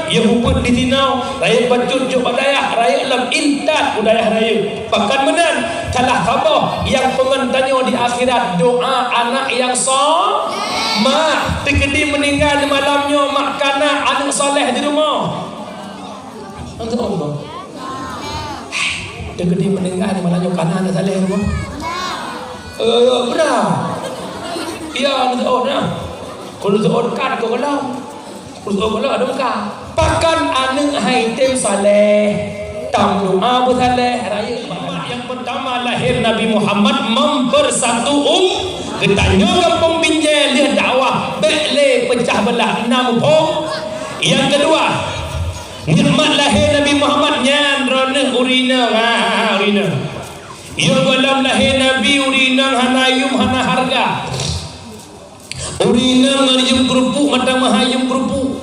ia hubut di tinau raya bercucuk badayah raya lam intat budaya raya bahkan menan kalah khabar yang pengantannya di akhirat doa anak yang mak terkedi meninggal di malamnya mak kana anak soleh di rumah untuk Allah terkedi meninggal di malamnya kana anak soleh di rumah benar iya untuk Allah kalau untuk kan kau kalau kalau ada muka pakan anak haitem soleh tam doa bersaleh raya yang pertama lahir Nabi Muhammad mempersatu ketanya kampung Binjai dia dakwah bekle pecah belah 6 pom. Yang kedua nikmat lahir Nabi Muhammad nyan rona urina urina ia dalam lahir Nabi urina hanayum hana harga urina ngayum kerupuk mata mahayum kerupuk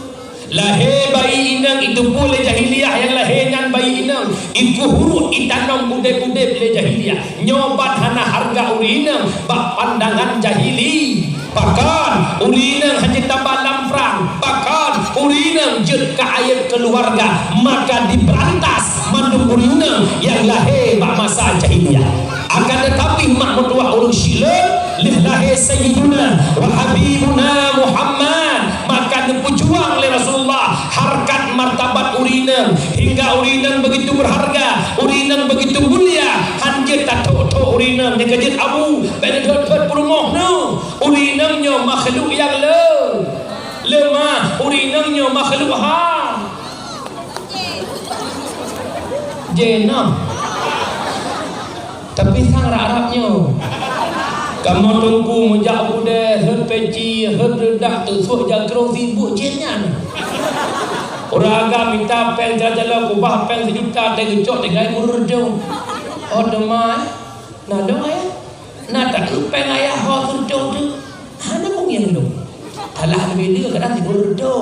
lahir bayi inang itu boleh jahiliah yang lahir dengan bayi inang iku huruf itanam budai-budai boleh jahiliah nyobat hana harga urinang bak pandangan jahili bahkan urinang hanya tambah lamprang bahkan urinang jet ke ayat keluarga maka diberantas mandu urinang yang lahir bak masa jahiliah akan tetapi mak mertua urus syilat lahir sayyiduna wa habibuna Muhammad maka dipujuang oleh Rasulullah harkat martabat urinang hingga urinang begitu berharga urinang begitu mulia hanjir tak tok urinang dia kejut abu benedot perumah no urinangnya makhluk yang lemah urinangnya makhluk jenam tapi sang Arabnya kamu tunggu mujak budaya peci redak tusuk jagrong sibuk jenyan orang agak minta pen jalan kubah pen sejuta dia gecok dia gaya urdo oh demai nah dong ayah nah tak pen ayah ho surdo tu ada pun yang lu kalah lebih dia kadang dia urdo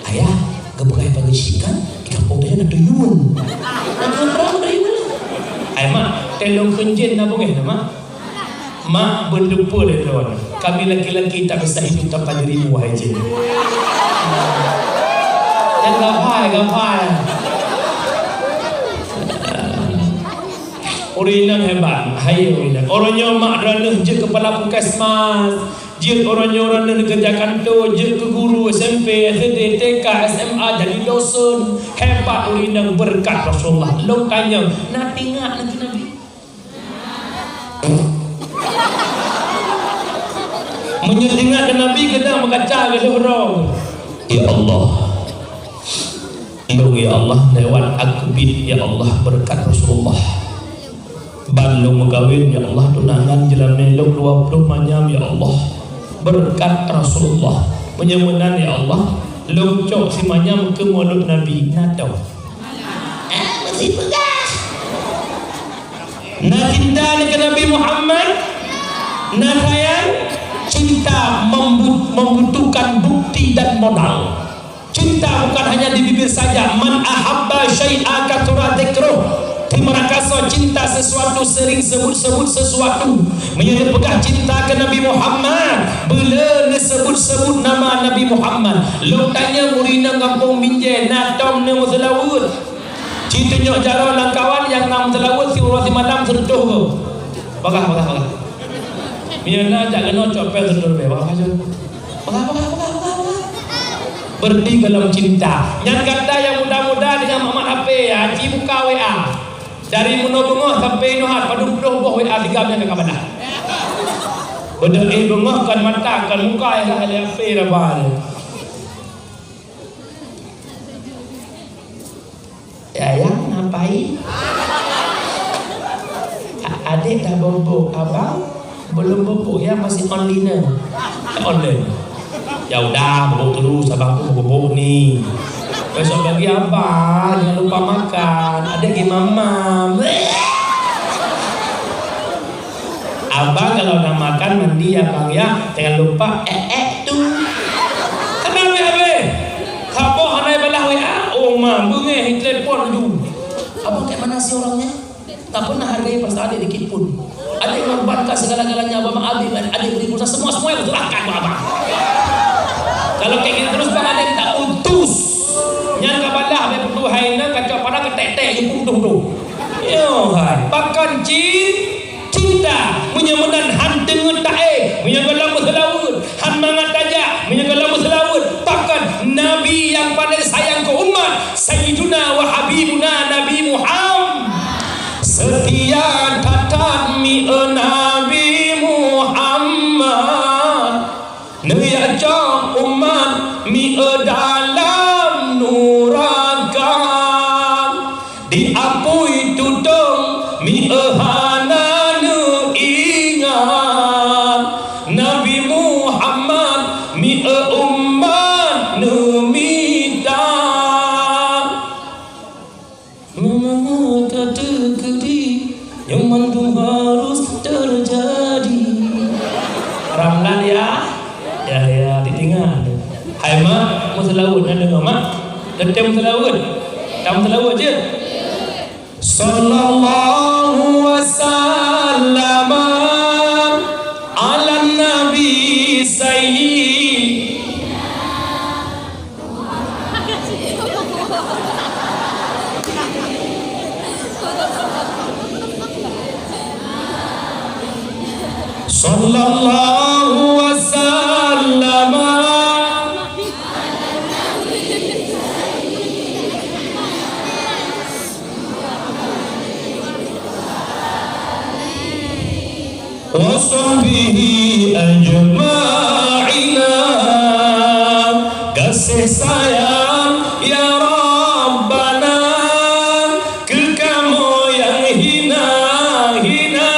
ayah kebukai pengisikan di kampung dia nak tuyun nak berapa tuyun ayah mak telung kenjen nak bungeh mak mak berlupa dari lawan kami laki-laki tak bisa hidup tanpa dirimu wahai jin yang gapai urinang hebat hai urinang orangnya mak ranah je kepala puskesmas je orangnya kerja kantor je ke guru SMP SD TK SMA jadi dosen hebat urinang berkat Rasulullah long tanya nak tinggal lagi Nabi menyentingat ke Nabi kadang mengacau ke seorang ya Allah ya Allah lewat akbid ya Allah berkat Rasulullah balung megawin ya Allah tunangan jalan meluk 20 manyam ya Allah berkat Rasulullah penyemunan ya Allah lungcok si manyam ke mulut Nabi natau masih pegang nak cinta ke Nabi Muhammad nak sayang cinta membutuhkan bukti dan modal cinta bukan hanya di bibir saja man ahabba syai'a kathura dzikruh terima kasih cinta sesuatu sering sebut-sebut sesuatu menjadi pegang cinta ke Nabi Muhammad bila disebut-sebut nama Nabi Muhammad lu tanya murina kampung Binjai natom ne muslawud cintanya jalan langkawan yang nam selawud si urwati malam serduh ke bagah Mina tak kena copel terdur bewah aja. Berdi dalam cinta. Yang kata yang muda-muda dengan Muhammad HP ya, ci buka WA. Dari Munobengah sampai Nuhat padu boh WA 3 nya ke kabadah. Benda bengah kan mata kan muka ya ada HP rabal. Ya yang ngapain? Adik dah bobo abang belum bobo ya masih online ya udah bobo terus abang tuh bobo nih besok bagi apa jangan lupa makan ada gimana abang kalau udah makan mandi ya bang ya jangan lupa tuh kenapa ya kapo hanai belah WA oh mampu nge telepon dulu abang kayak mana sih orangnya tak pernah hargai perasaan adik dikit pun. Adik mengorbankan segala-galanya abang adik beri pulsa semua yang betul akan abang. Kalau kayak gitu terus bang adik tak utus. Yang Yo hai, pakan cinta menyemenan han dengen tae, menyegala muslawud, han mangat aja, menyegala muslawud. Pakan Nabi yang paling sayang ke umat, Sayyiduna wa Habibuna Nabi Muhammad. Setia tatat mi Nabi Muhammad, Nabi ajak umat mi dalam nuraka, diakui tudung mi hana ingat, Nabi Muhammad mi umat numita. Kata kedi yang mantu harus terjadi. Ramlan ya ditinggal. Hai mak, muslawud ada enggak mak? Detem muslawud. Tahu muslawud je. Sallallahu wasallam ala nabi sayyid. Sallallahu wasallam wa sahbihi ajma'ina. Kasih sayang ya Rabbana ke kamu yang hina-hina.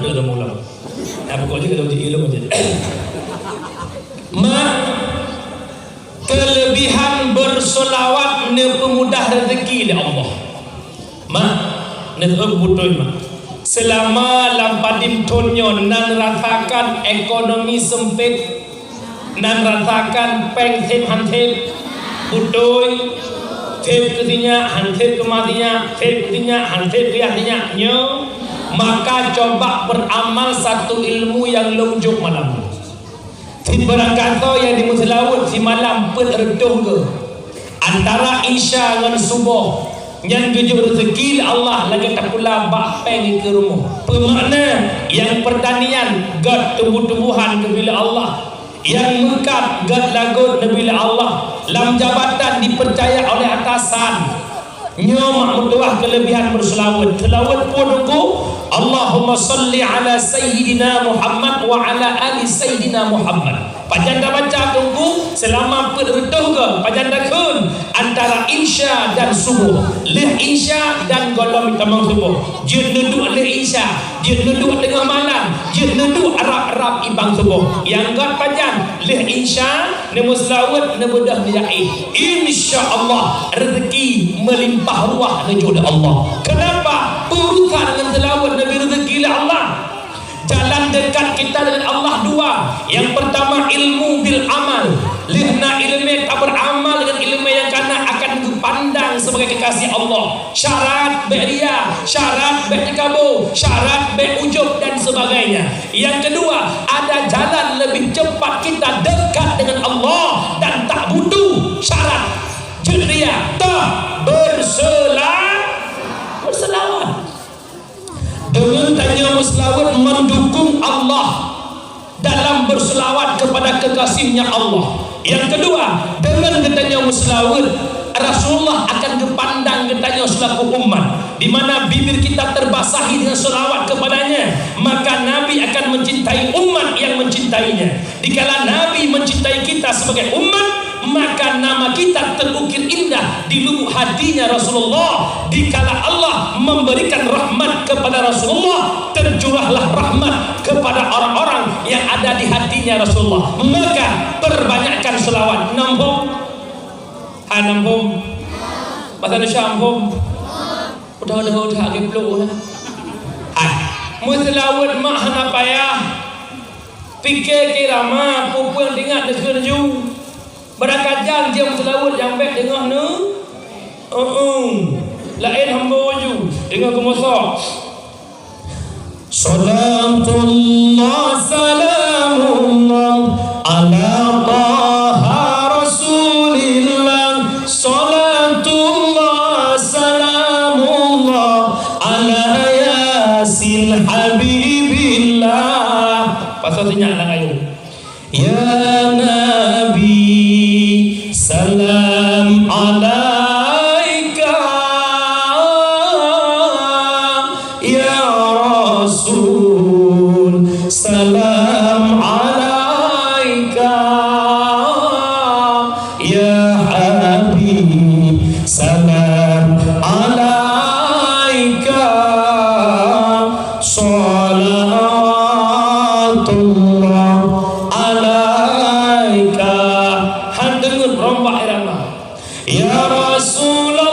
Ada mula. Apa kau juga tahu ilmu aja. Mak, kelebihan bersolawat ne pemudah rezeki oleh Allah. Mak, ne betul mak. Selama lampadim tonyo nan rasakan ekonomi sempit, nan rasakan pengtip hantip, budoy, tip ketinya, hantip kematinya, tip ketinya, hantip kehatinya, nyo, maka coba beramal satu ilmu yang lunjuk malam. Tip berangkato yang di muslawud si malam pereduh ke antara isya dengan subuh. Yang tujuh rezeki Allah lagi tak pula bak peng ke rumah. Bermakna yang pertanian gad tumbuh-tumbuhan kebila Allah, yang mekap gad lagut kebila Allah, lam jabatan dipercaya oleh atasan. Nyomak berdoa kelebihan berselawat. Selawat pun aku Allahumma salli ala Sayyidina Muhammad wa ala ali Sayyidina Muhammad. Pajanda baca tunggu selama berdoa ke pajanda kun antara insya dan subuh. Leh insya dan golong tamang subuh. Jin duduk leh insya, jin duduk tengah malam, jin duduk arab-arab ibang subuh. Yang gat pajan leh insya ne muslawat ne bedah diai. Insyaallah rezeki melimpah ruah kepada Allah. Kenapa? Urusan dengan selawat Nabi rezeki Allah. Jalan dekat kita dengan Allah dua. Yang pertama ilmu bil amal. Lihna ilmu tak beramal dengan ilmu yang kana akan dipandang sebagai kekasih Allah. Syarat beria, syarat bertikabu, syarat berujub dan sebagainya. Yang kedua, ada jalan lebih cepat kita dekat dengan Allah dan tak butuh syarat. Jeria tak berselawat. Dengan tanya berselawat mendukung Allah dalam berselawat kepada kekasihnya Allah. Yang kedua, dengan katanya berselawat Rasulullah akan dipandang katanya selaku umat, di mana bibir kita terbasahi dengan selawat kepadanya, maka Nabi akan mencintai umat yang mencintainya. Dikala Nabi mencintai kita sebagai umat, maka nama kita terukir indah di lubuk hatinya Rasulullah. Dikala Allah memberikan rahmat kepada Rasulullah, tercurahlah rahmat kepada orang-orang yang ada di hatinya Rasulullah. Maka perbanyakkan selawat. Nampung nampung pasal syampung udah geblo lah. Muslawat mak hana payah fikir kirama pupu yang dengar deskerju berakajan dia muslawat yang baik dengar ne lain hamba waju dengar kemosak salatullah salamullah ala taha rasulillah salatullah salamullah atau tinyak lang ayo. Ya Nabi salam alaika, ya Rasul salam alaika, ya Habib salam alaika, salatullah alaika. Han dengar rombak irama. Ya Rasulullah,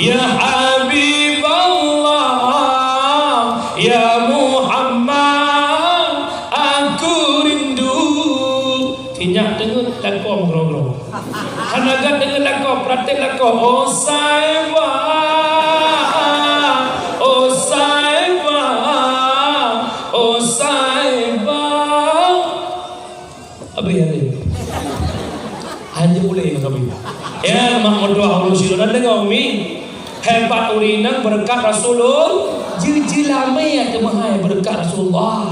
ya Habiballah, ya Muhammad, aku rindu. Tinyak dengar lagu ngro-ngro. Han agak dengar lagu, praktek lagu. Oh saiba, oh saiba, oh saiba. Apa ya ni? Hanya boleh kami. Ya Muhammad doa Rasulullah dengar umi. Hebat urinang berkat Rasulullah. Jiji lama ya kemahai berkat Rasulullah.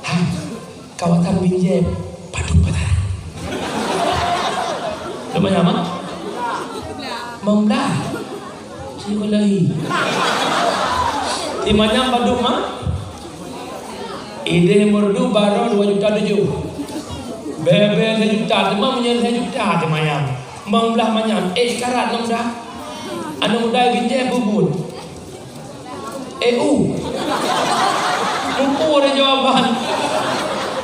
Ha, kawasan binjai paduk patah. Namanya apa? Membelah. Cikulahi. Timanya paduk mah? Ide merdu baru 2,7 juta. Bebe 1 juta, tema punya 1 juta temanya. Membelah manyam. Sekarang anda muda. Anda muda binjai bubun. EU. Umpu ada jawapan.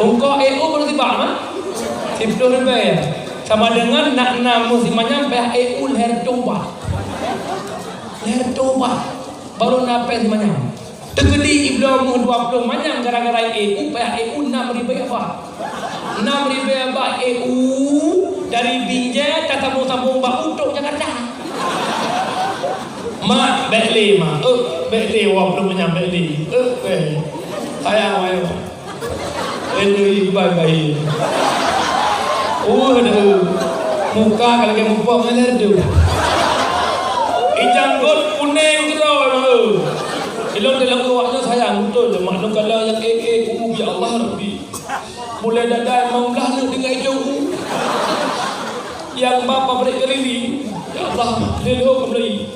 Ungkau EU baru tiba mah? 10 rupiah. Sama dengan nak musimnya pihak EU leher tobat. Leher tobat. Baru nape semuanya. Tegedi ibnu 20 manyam gara-gara EU pihak EU 6,000 apa? 6,000 apa EU dari Binjai tak sambung-sambung bak untuk Jakarta. Mak bekli mak. Bekli wah belum menyam bekli. Sayang ayo. Ini baik-baik. Aduh. Muka kalau ke muka mana tu? Janggut kuning gitu memang. Ilmu dalam waktu sayang betul. Maklum kalau yang ya Allah Rabbi. Mulai dadai membelah nak dengan hijau. Yang bapa beri kerili. Ya Allah, lelo kembali.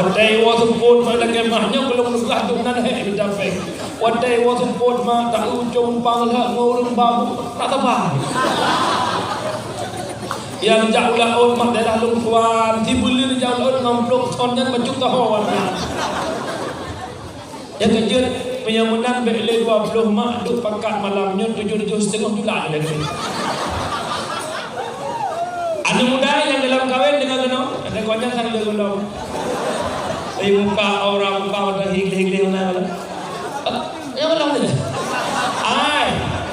Wadai wasupun pada kemahnya belum nukah tu nan hek bidafek. Wadai wasupun ma tak ujung panglah ngurung babu tak tahu. Yang jauh lah mak daerah lungkuan tibulir jauh lah ngamplok sonyan baju tahawan. Yang kejut penyamunan beli 20 mak duk pakat malamnya 7.30 juta lagi. Ada muda yang dalam kahwin dengan kena ada konyang sang dia gondong. Muka orang muka ada higli-higli mana. Yang malam ni.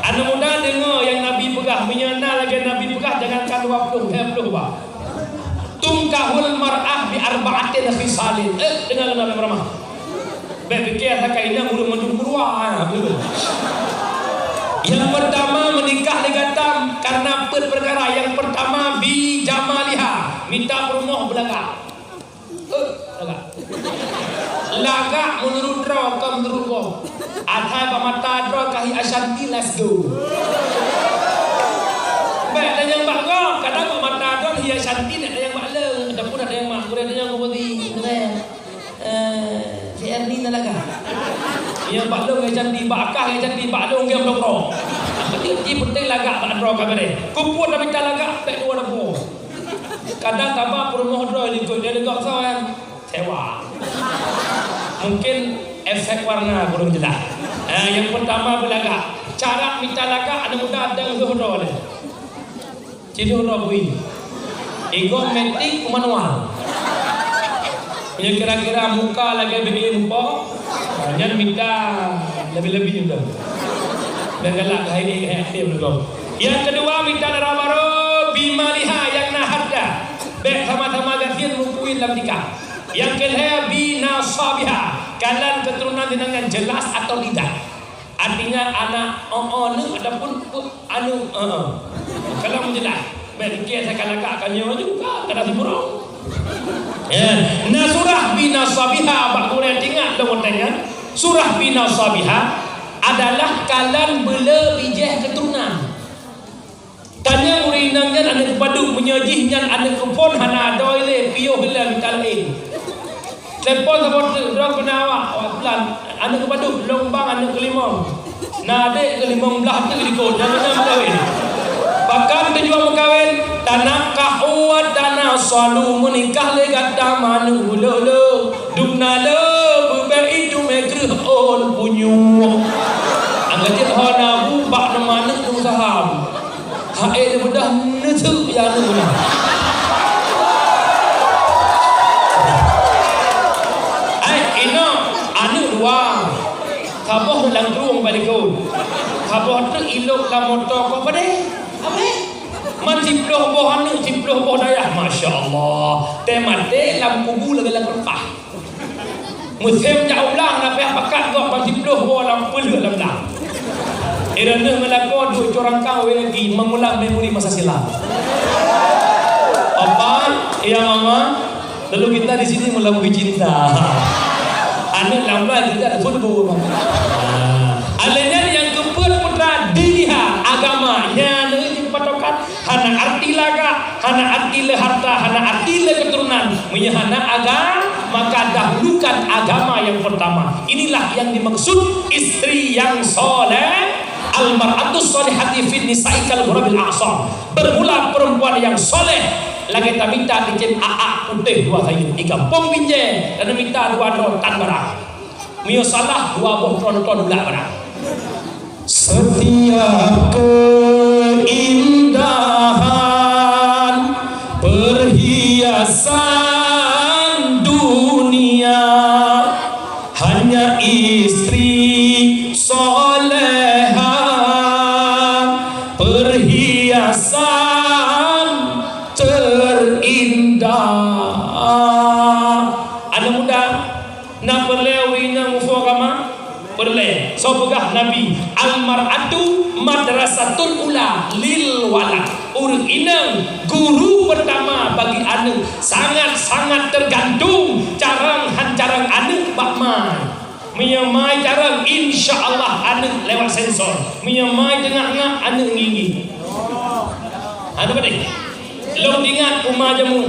Ada muda dengar yang Nabi pegah menyana lagi Nabi pegah jangankan 20 bah. Tungkahul mar'ah bi arba'atin khisalin. Dengar Nabi Muhammad. Berfikir tak kainnya urut menjumurwa. Yang pertama menikah digatam karena perkara yang pertama bi jamaliha minta rumah belakang. Lagak menurut draw ke menurut kau. Adhai pamata draw kahi Ashanti let's go. Baik ada yang mak kau kadang pamata draw hi Ashanti ada yang mak le ada pun ada yang mak ada yang kau beri si Erni nalaga. Yang mak le ngai Ashanti bakah ngai Ashanti mak le ngam draw. Jadi penting lagak tak draw kabare. Kumpul tapi tak lagak tak dua dah. Kadang tambah promo draw ni kau dia dekat sawan sewa. Mungkin efek warna kurang jelas. Yang pertama belagak. Cara minta lagak ada mudah ada draw ni. Jadi draw bui. Ego metik manual. Yang kira-kira muka lagi begini muka. Jangan minta lebih-lebih juga. Dan galak hari aktif dulu. Yang kedua minta darah baru bimaliha yang nahadda. Baik sama-sama gantian rukuin dalam nikah. Yang kedua binasabiha. Kalian keturunan dengan jelas atau tidak. Artinya anak adapun anu kalau menjelas berfikir saya akan agakkannya juga kada timurong. Nah surah Bina Sabiha bakuran ingat dong tanya. Surah Bina Sabiha adalah kalan bela bijih keturunan. Tanya murinangnya anak padu menyajihnya anak kupon hana doile piyo hilang kalain. Telepon sabot dorang penawa bulan anak kepadu lombang anak kelima. Nah adik kelima belah tu ikut jangan berkahwin. Bahkan tujuan berkahwin tanah kahwat tanah selalu menikah legat damanu lolo dumna lo bebai tu megreh on punyu. Angkat hona bu bak nama anak tu saham. Hae dia bedah netu yang tu bedah. Dua kaboh dalam terung balik kau kaboh tu ilok la motor kau pada apa man ciploh boh anu ciploh boh dayah masya-Allah temate lam kubu lagi lam rempah musim jauh lang nak payah pakat kau man ciploh boh lam pelu lam dah irana melakon dua corang kau lagi mengulang memori masa silam apa ya mama lalu kita di sini melambui cinta. Anak lambat tidak ada football. Alanya yang keempat putra diniha agamanya ini patokan hana arti laga, hana arti le harta, hana arti le keturunan, menyahana agama maka dahulukan agama yang pertama. Inilah yang dimaksud istri yang soleh. Al-mar'atus solihati fin nisa'i kal ghurabil a'sam. Bermula perempuan yang soleh lagi tak minta dicen AA putih dua kayu ikan pom binje dan minta dua rotan barang mio salah dua boh tronton belah barang. Setiap keindahan perhiasan dunia hanya istri soleha perhiasan ada muda nak perlewi na mufakama perle so pegah nabi al-mar'atu madrasatul ula lil walad urang inang guru pertama bagi anak sangat-sangat tergantung carang hancarang anak bakmai menyamai carang insyaallah anak lewat sensor menyamai tengah-tengah anak nginggi ada apa dik lo ingat umah jamu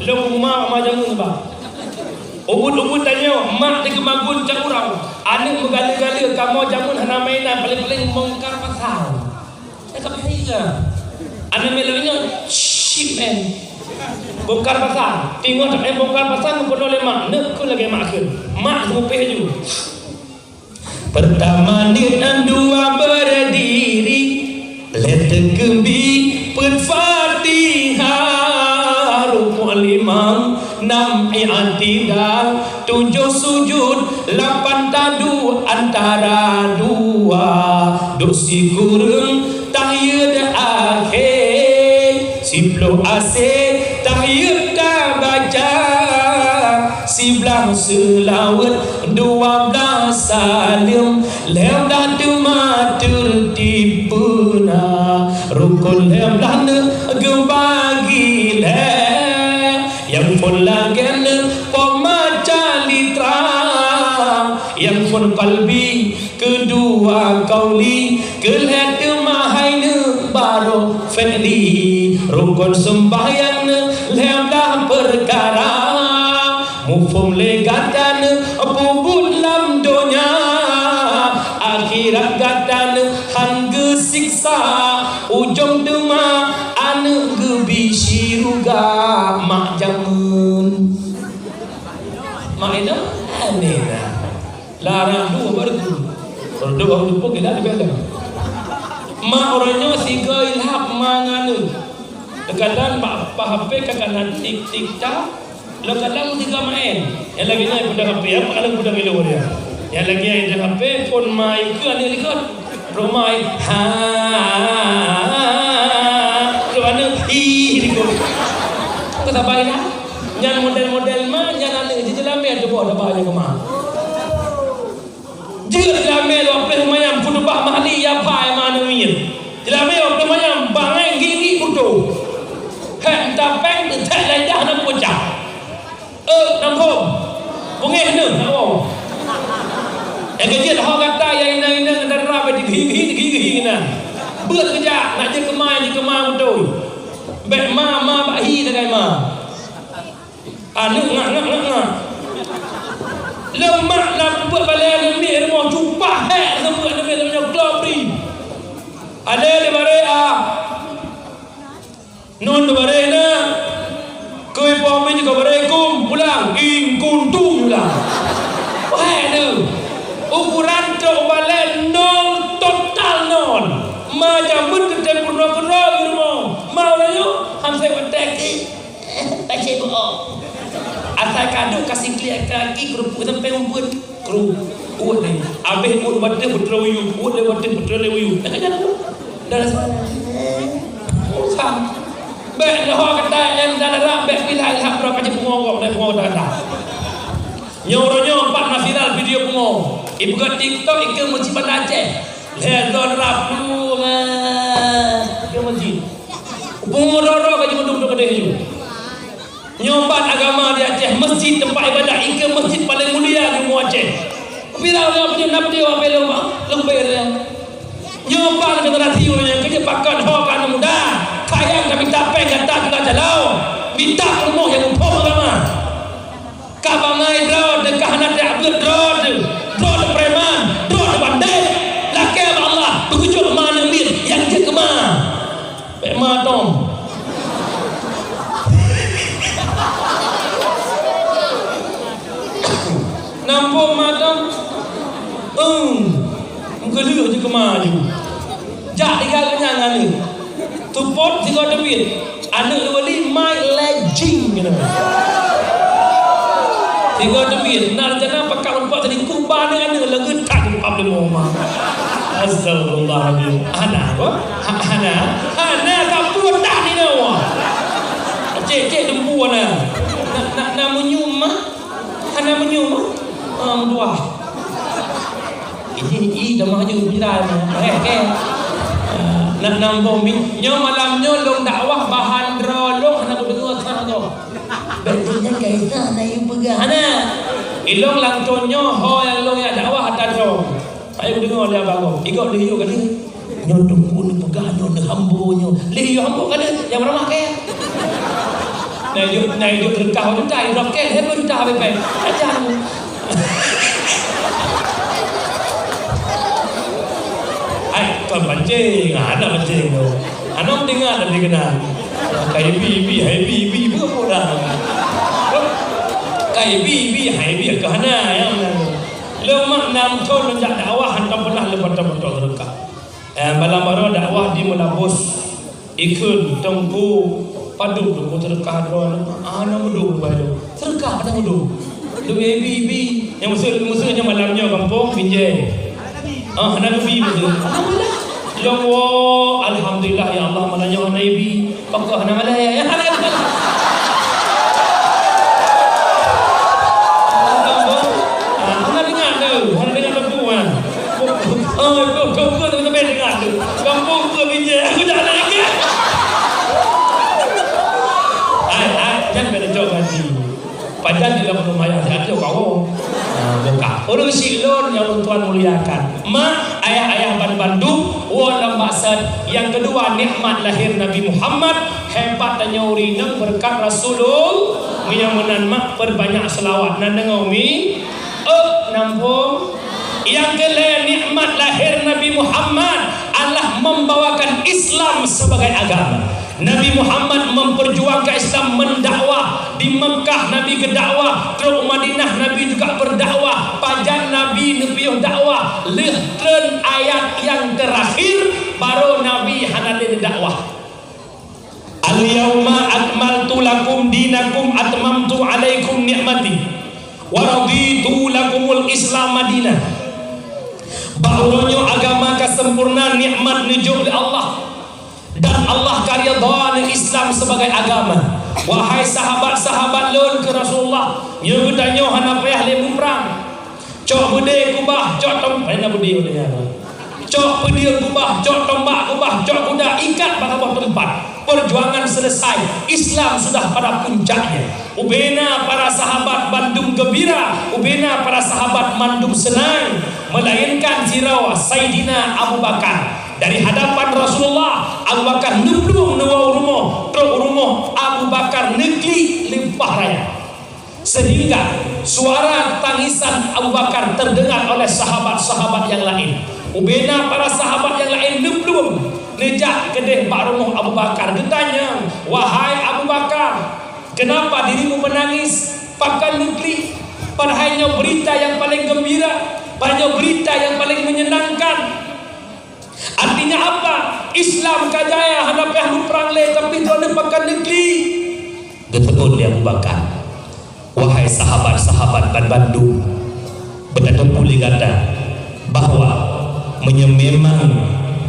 lo umah jamu apa ubud-ubud tanya mak di kemagun cak urang anak megala-gala kamu jamun hana mainan paling-paling bongkar pasar cakap saya anak melanya shit man bongkar pasar tengok tak bongkar pasar ngumpul oleh mak nak ku lagi mak ke mak ngupih ju pertama ni dan dua berdiri letak gembi Fatihah rukun 5 6 i'tidal 7 sujud 8 tadu antara dua dosi kurang tahiyat akhir 10 asyik tahiyat tak baca 11 selawat 12 salim lem dah matur tipuna rukun lem dah gebagi le yang pun lagen pemaca litra yang pun kalbi kedua kauli kelet mahai baru feli rukun sembahyang lem dah perkara mufum legatan pubut lam donya akhirat gatan hangge siksa ujung dema anu gebi siruga mak jamun mak ina anena larang dua berdu dua lupa gila di bela mak orangnya siga ilham manganu kadang pak HP kadang tik tik tak lo kadang tiga main yang lagi naik budak HP apa kadang budak gila dia yang lagi ada HP phone mai ke ada record romai ha ke mana record kau tak bayar yang model-model mah yang ada di dalam ada buat ada banyak ke mah jika dalam lo apa lumayan kudu Pak Mahli ya pai mana min. Tidak meo namanya bangai gigi butuh. Hek tapeng tak lendah nak bocah. Nampung. Pungih ni, oh. Kerja hok kata yang ini antara rapat gigi na. Buat kerja nak je kemai betul. Bek ma bahi dengan ma. Ngak. Lemak nak buat balik ni rumah jumpa hek semua ni namanya klopri. Ada di bare non bare na. Koi pomi juga bare kum pulang in kuntung pulang. Wah tu. Ukuran tu balik nol total nol. Macam pun kita pernah di rumah. Mau lagi, hamzah bertek. Tak cebok. Asal kado kasih klik kaki kerupuk sampai umpun kerupuk ni. Habis pun batin putra wiyu, batin putra wiyu. Tak kena tu. Dah rasa. Sam. Baik dah kata yang dah rak baik pilih ilham berapa je pengorok dan pengorok dah. Nyoronyong empat nafiral video pengorok. Ibu kat TikTok ikut masjid Bandar Aceh. Lihat rapu ke masjid. Pengorok ke duduk kedai tu. Nyobat agama di Aceh, masjid tempat ibadah ikut masjid paling mulia di Aceh. Bila orang punya nak dia apa lembir dia. Nyobat generasi yang kerja pakan hokan muda. Kaya kami tapeng kata kita jalau. Minta rumah yang umpam agama. Kabangai drone dekah nak Abdul drone preman, drone bandai. Laki Allah begitu mana mir yang je kema. Pema tom. Nampak madam. Menggeluk je kema je. Jak digalanya ngani. Tupot tiga debit. Anak wali my legend gitu. Tiga debit. Narjana pakar lupa tadi kubah dengan lagu tak lupa belum mama. Astagfirullahaladzim. Ana apa? Ana kapur dah ni nawa. Cek dempu ana. Nak menyuma. Ana menyuma. Dua. Ini dah maju berjalan. Nak nambung nyo malamnya long dakwah bahan drolong nak dengar sana tu. Betulnya kaisa na yung pagana. Ilong lang tonyo ho yang long ya dakwah ada drong. Ayo dengar dia bago. Ikut dia yo kali. Nyo tunggu ni pagano ni hambo nyo. Liyo hambo kada yang ramah kaya. Nay yo terkah tu tai roket he pun dah bepe. Ajar. Kau pancing, ada pancing tu. Anak dengar dan dikenal. Kayak bibi, bukan mudah. Kayak bibi, kehana yang lemak nam ton menjak dakwah hendak pernah lepas betul terdekat. Malam baru dakwah di Melabus, ikut tempu padu tu terdekat tu. Anak mudu baru terdekat anak mudu. Tu bibi yang musuhnya malamnya kampung pinjai. Nabi betul. Alhamdulillah ya Allah mananya Nabi. Pakah nama dia. Mana dengar tu? Mana dengar perempuan? Kau tu dengar tu. Kampung tu bijak. Aku tak nak lagi. Jangan benda jauh nanti. Padahal dalam rumah yang ada kau. Buka. Orang silon yang Tuhan muliakan. Mak, ayah-ayah Bandung, walau maksud. Yang kedua, nikmat lahir Nabi Muhammad. Hebat dan nyaurinang berkat Rasulullah. Yang menanmak perbanyak selawat. Nandang umi. Nampung. Yang kelima, nikmat lahir Nabi Muhammad. Allah membawakan Islam sebagai agama. Nabi Muhammad memperjuangkan Islam, mendakwah di Mekah. Nabi berdakwah, terus Madinah Nabi juga berdakwah. Pajan Nabi nepiuh dakwah. Lehtren ayat yang terakhir baru Nabi hanadin dakwah. Al-yawma akmaltu lakum dinakum atmamtu alaikum ni'mati wa raditu lakumul Islam Madinah. Bahulanya agama kesempurnaan nikmat nujuk oleh Allah. Dan Allah karya doa Islam sebagai agama. Wahai sahabat-sahabat lun ke Rasulullah, nyu danyo hana payah le perang. Cok bude kubah, cok tempat na bude oleh. cok pedia gubah, cok tombak gubah, cok kuda ikat pada tempat. Perjuangan selesai, Islam sudah pada puncaknya. Ubena para sahabat bandung gembira, ubena para sahabat mandung senang, melainkan zirawa Sayyidina Abu Bakar. Dari hadapan Rasulullah, Abu Bakar nublung nuwau rumah, truk rumah Abu Bakar negeri limpah raya. Sehingga suara tangisan Abu Bakar terdengar oleh sahabat-sahabat yang lain. Ubena para sahabat yang lain nublung nejak kedeh bak rumah Abu Bakar. Ditanya, wahai Abu Bakar, kenapa dirimu menangis pakai negeri? Padahalnya berita yang paling gembira, padahal berita yang paling menyenangkan. Artinya apa? Islam kajaya hadapi ahlu perang le, tapi tu ada pakai negeri. Getegun dia Abu Bakar, wahai sahabat-sahabat Bandung, betul boleh kata bahwa menyememang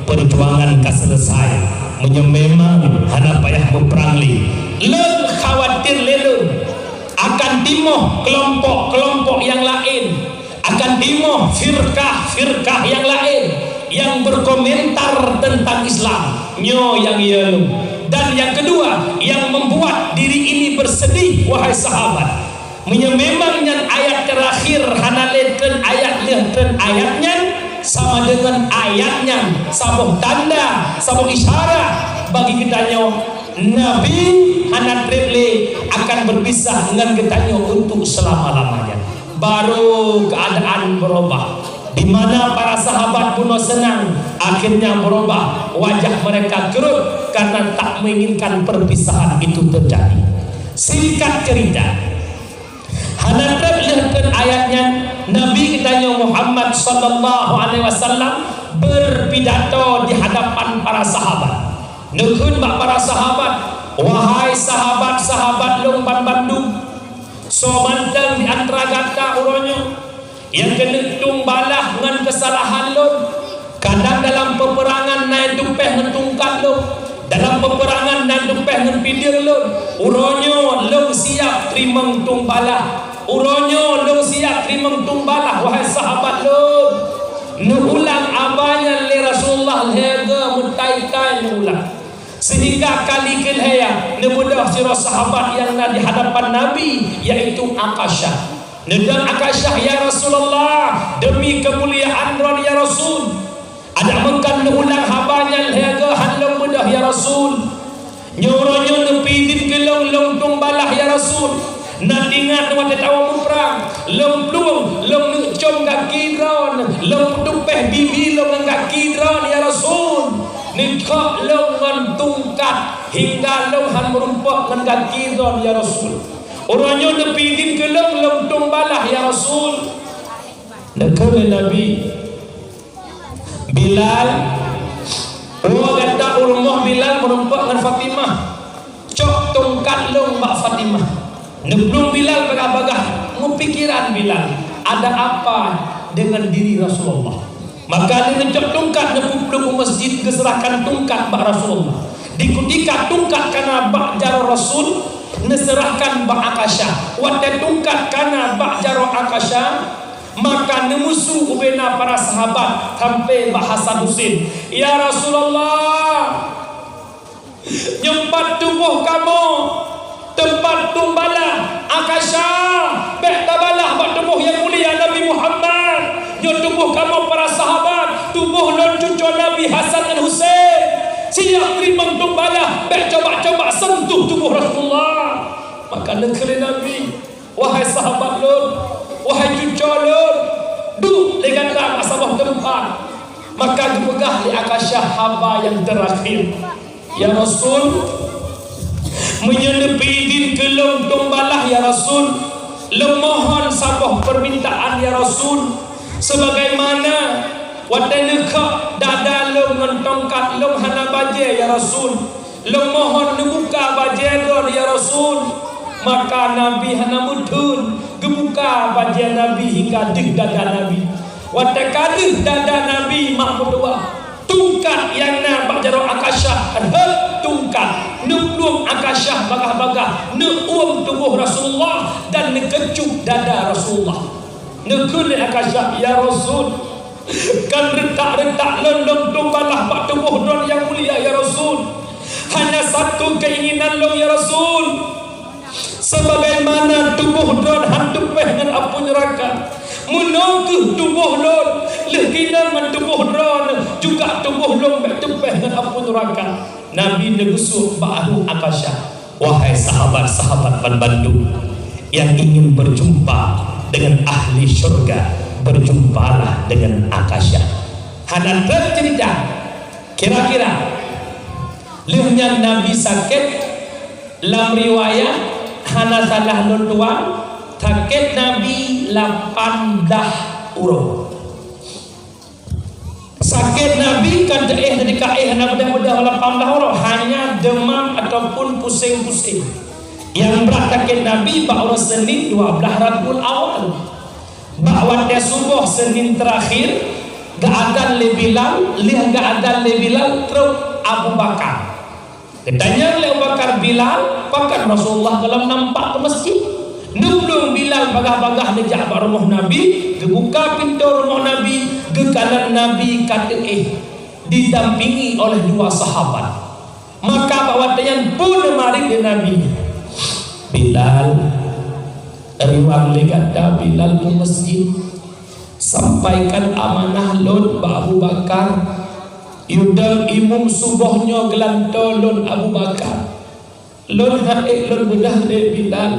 perjuangan ka selesai, menyememang hana payah berperang li. Leng khawatir lelung akan timoh kelompok-kelompok yang lain, akan timoh firkah-firkah yang lain yang berkomentar tentang Islam. Nyo yang yelum. Dan yang kedua, yang membuat diri ini bersedih, wahai sahabat, menyememangnya ayat terakhir hanalekan ayat lehkan ayatnya sama dengan ayatnya, sabuh tanda, sabuh isyarat bagi kita nyo Nabi anak reble akan berpisah dengan kita nyo untuk selama-lamanya. Baru keadaan berubah, di mana para sahabat pun senang, akhirnya berubah wajah mereka kerut karena tak menginginkan perpisahan itu terjadi. Singkat cerita, hanatap lihatkan ayatnya, Nabi kita Muhammad sallallahu alaihi wasallam berpidato di hadapan para sahabat. Nukun bak para sahabat, wahai sahabat-sahabat Lumban Bandung, so mantang di antara gata uronyo yang kena tumbalah dengan kesalahan lo. Kadang dalam peperangan naik tumpeh ngetungkat lo, dalam peperangan naik tumpeh ngepidir lo, uronyo lo siap terima tumbalah, uronyo lo siap terima tumbalah. Wahai sahabat lo, nuulang abanya le Rasulullah lega mutai-tai nuulang, sehingga kali kelhaya nebudah sirah sahabat yang di hadapan Nabi, yaitu Akasyah. Nedang Akasyah, ya Rasulullah, demi kemuliaan Ron ya Rasul, ada mekan ulang habanya lega handang mudah ya Rasul, nyoronyo nepidin gelong long tumbalah ya Rasul. Nanti ingat waktu tawamu perang, long plung long nucom gak kidron, long tumpeh bibi long gak kidron ya Rasul. Nikah long ngan tungkat hingga long han merumpak ngan gak kidron ya Rasul. Orangnya nepidin gelong long tumbalah ya Rasul. Nekale Nabi Bilal, oh kata rumah Bilal merumpak dengan Fatimah, cok tungkat long mbak Fatimah. Neblung Bilal bagah-bagah, ngupikiran Bilal ada apa dengan diri Rasulullah. Maka dia ngecok tungkat nepupluk masjid keserahkan tungkat mbak Rasulullah. Dikutika tungkat karena mbak jaro Rasul, neserahkan mbak Akasyah. Waktu tungkat karena mbak jaro Akasyah, maka nemusu ubena para sahabat sampai mbak Hasan Husin, ya Rasulullah, nyempat tubuh kamu tempat tumbalah Akasyah, bektabalah bak tubuh yang mulia Nabi Muhammad, yo tubuh kamu para sahabat, tubuh lon cucu Nabi Hasan dan Husain, siap terima tumbalah, bek coba-coba sentuh tubuh Rasulullah. Maka negeri Nabi, wahai sahabat lon, wahai cucu lon, duduk dengan asabah tempat. Maka dipegah di Akasyah haba yang terakhir, ya Rasul, menyelipidin kelong tumbalah ya Rasul, lemohon sabah permintaan ya Rasul, sebagaimana wadaneka dada long mentongkat long hana baje ya Rasul, lemohon nebuka baje don ya Rasul. Maka Nabi hana mudun gebuka baje Nabi hingga dig dada Nabi. Watakadih dada Nabi mak berdua tungkat yang na bajaro Akasyah hadap tungkat nublum Akasyah bagah-bagah neuum tubuh Rasulullah dan nekecup dada Rasulullah. Nekul Akasyah, ya Rasul, kan retak-retak lelong tumbalah pak tubuh don yang mulia ya Rasul. Hanya satu keinginan long ya Rasul, sebagaimana tubuh don hantu dengan apu neraka, menunggu tubuh don lekinan dengan tubuh don juga tubuh long bertepeh dengan apu neraka. Nabi negusuk ba'ahu akasya. Wahai sahabat-sahabat Bandung yang ingin berjumpa dengan ahli syurga, berjumpalah dengan akasya. Hana cerita kira-kira liunya Nabi sakit lam riwayat hana salah lunduan sakit Nabi 18 urung. Sakit Nabi kan ketika mudah-mudah 18 urung hanya demam ataupun pusing-pusing. Yang berat sakit Nabi ba'ura Senin 12 Rabiul Awal. Ba'watnya subuh Senin terakhir ga'adan le Bilal, lihat ga'adan le Bilal terus Abu Bakar. Katanya oleh Abu Bakar Bilal, pakat Rasulullah dalam nampak ke masjid. Nulung Bilal bagah-bagah lejak rumah Nabi, kebuka pintu rumah Nabi, ke kanan Nabi kata didampingi oleh dua sahabat. Maka bawatnya pun mari ke Nabi. Bilal, riwang legata Bilal ke masjid, sampaikan amanah lon Abu Bakar. Yudang imum subuhnya gelanto lon Abu Bakar. Lon haik lon bedah de Bilal.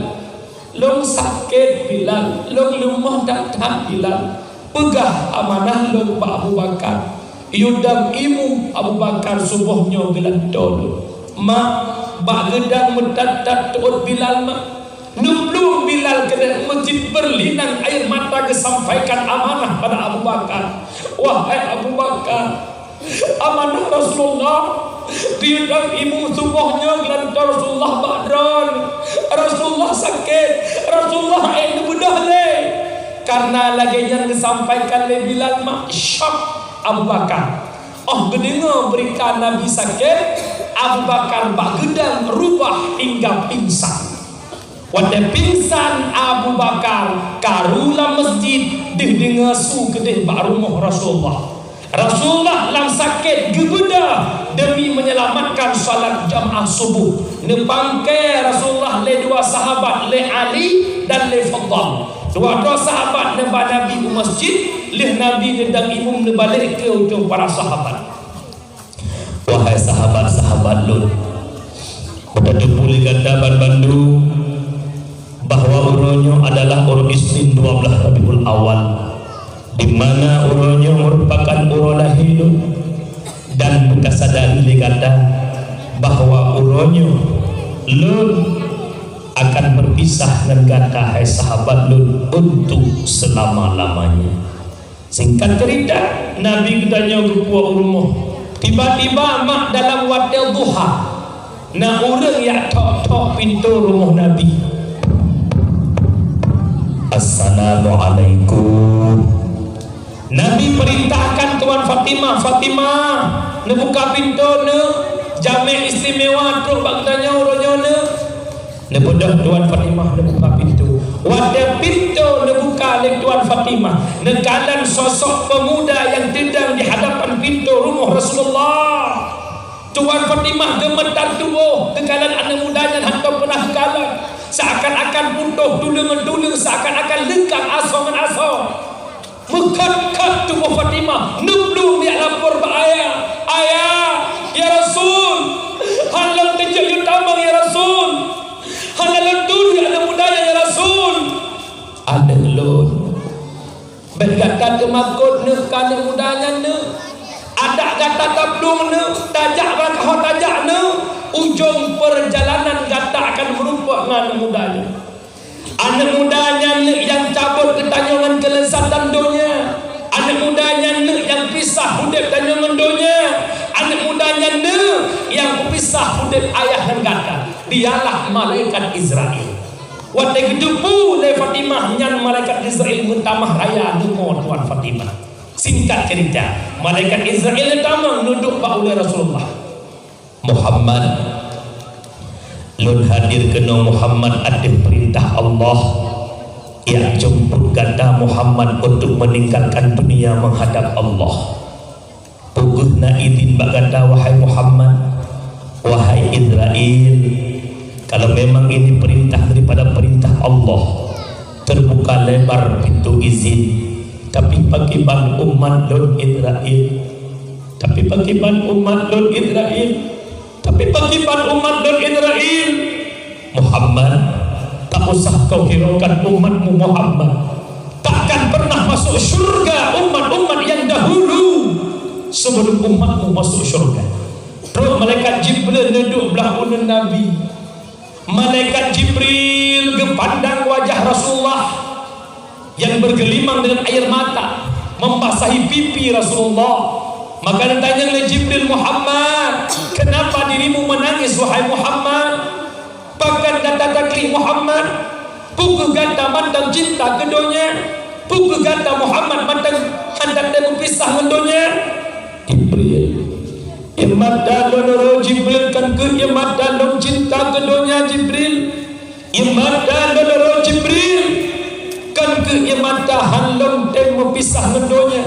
Long sakit Bilal, long lumah datang Bilal. Pegah amanah long Abu Bakar. Yudam imu Abu Bakar subuhnya gelandol. Mak bak gedang mendadak tuut Bilal mak. Nublung Bilal kena masjid berlinang air mata kesampaikan amanah pada Abu Bakar. Wahai Abu Bakar, amanah Rasulullah diundang ibu subuhnya gelantar Rasulullah badran. Rasulullah sakit, Rasulullah ini mudah le. Karena lagi yang disampaikan le Bilal mak syok Abu Bakar. Oh gedengar berita Nabi sakit, Abu Bakar bak gedang rubah hingga pingsan. Wadah pingsan Abu Bakar karulah masjid didengar su gedeng bak rumah Rasulullah. Rasulullah lam sakit gebeda demi menyelamatkan salat jamaah subuh. Nepangkai Rasulullah le dua sahabat le Ali dan le Faddal. Dua-dua sahabat neba Nabi ke masjid, le Nabi dan imam balik ke ujung para sahabat. Wahai sahabat-sahabat lu, pada jempuli gandaban Bandung bahwa uronyo adalah urun Isnin 12 Rabiul Awal, di mana uronyo merupakan uro lahir dan bekas sadari legata bahwa uronyo lun akan berpisah dengan gata hai sahabat lun untuk selama-lamanya. Singkat cerita, Nabi katanya ke puak rumah, tiba-tiba mak dalam waktu duha na orang yang tok-tok pintu rumah Nabi. Assalamualaikum. Nabi perintahkan Tuan Fatimah, Fatimah, ne buka pintu ne, jamek istimewa terus bagdanya uronyo ne. Ne bodoh Tuan Fatimah ne buka pintu. Wadah pintu ne buka oleh Tuan Fatimah. Ne kanan sosok pemuda yang sedang di hadapan pintu rumah Rasulullah. Tuan Fatimah gemetar tubuh ke kanan anak mudanya hantar pernah kalah. Seakan-akan putuh dulung-dulung, seakan-akan lekang asal dengan asal. Mekat-kat tubuh Fatimah, nublung dia lapor ke ayah. Ayah, ya Rasul, halang kejap yutamang ya Rasul, halang dulu anak mudanya ya Rasul. Ada lon berkata kemakut ne anak mudanya ne. Ada kata tablung ne, tajak bakal tajak ne. Ujung perjalanan gata akan merupakan anak mudanya. Anak mudanya yang cabut ketanyangan kelezatan dunia. Anak mudanya yang pisah hudip tanyangan dunia. Anak mudanya yang pisah hudip ayah dan gata. Dialah malaikat Israel. Waktu hidupu le Fatimah yang malaikat Israel mentamah raya dungo Tuan Fatimah. Singkat cerita, malaikat Israel tamang nunduk pak oleh Rasulullah. Muhammad lun hadir kena Muhammad ada perintah Allah yang jemput ganda Muhammad untuk meninggalkan dunia menghadap Allah. Puguhna idin baganda wahai Muhammad, wahai Israel, kalau memang ini perintah daripada perintah Allah, terbuka lebar pintu izin. Tapi bagaimana umat Lord Israel? Tapi bagaimana umat Lord Israel? Tapi bagaimana umat Lord Israel? Muhammad, tak usah kau hiraukan umatmu Muhammad. Takkan pernah masuk syurga umat-umat yang dahulu sebelum umatmu masuk syurga. Roh malaikat Jibril duduk belah unun Nabi. Malaikat Jibril gepandang wajah Rasulullah yang bergelimang dengan air mata, membasahi pipi Rasulullah. Maka ditanya oleh Jibril, Muhammad, kenapa dirimu menangis wahai Muhammad? Bahkan kata takli Muhammad, pugu ganda mandang cinta kedonya, pugu ganda Muhammad mandang hendak dia berpisah kedonya. Jibril, imat dalon Jibril kan ke imat dalon cinta kedonya Jibril, imat dalon Jibril kan ke imat dalon dia berpisah kedonya.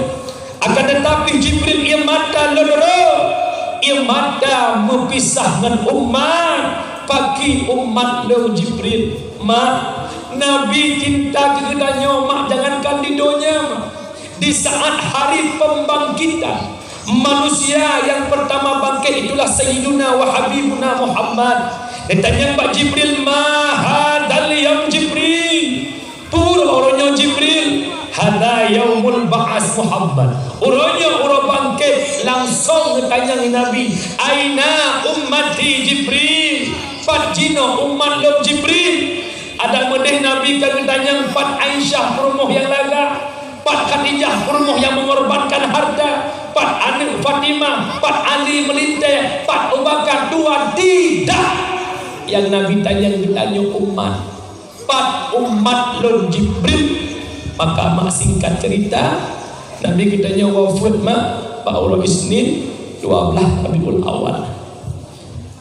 Akan tetapi Jibril imada lelero, imada mepisahkan umat bagi umat lo Jibril. Mak, Nabi cinta kepadanya mak, jangankan di dunia mak. Di saat hari pembangkitan manusia yang pertama bangkit itulah Sayyiduna wa Habibuna Muhammad. Ditanya Pak Jibril, mahadal yang Jibril, pur orangnya Jibril, hada yaumul ba'as Muhammad. Uranya ura bangkit langsung bertanya Nabi, aina ummati Jibril, fajino umat lo Jibril. Ada medeh Nabi kan bertanya, empat Aisyah perumuh yang laga, empat Khadijah perumuh yang mengorbankan harta, empat anak Fatimah, empat Ali melintai, empat Abu Bakar, dua tidak. Yang Nabi tanya umat, empat umat lo Jibril. Maka mak singkat cerita, Nabi kitanya wafat mak Pak Allah Isnin 12 Rabiul Awal.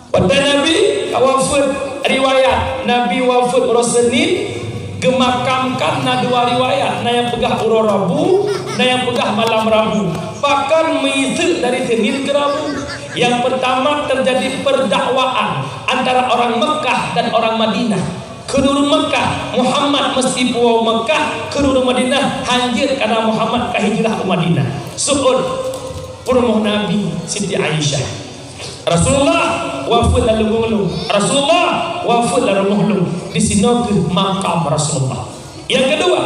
Pada Nabi wafat, riwayat Nabi wafat ura Senin, gemakamkan na dua riwayat, na yang pegah ura Rabu, na yang pegah malam Rabu. Bahkan mengisi dari Senin ke Rabu. Yang pertama terjadi perdakwaan antara orang Mekah dan orang Madinah. Kedua Mekah, Muhammad mesti pulau Mekah, kedua Madinah hanjir karena Muhammad hijrah ke Madinah. Su'ud perumuh Nabi Siti Aisyah. Rasulullah wafat lalu mengeluh. Rasulullah wafat lalu mengeluh. Di sini ke makam Rasulullah. Yang kedua,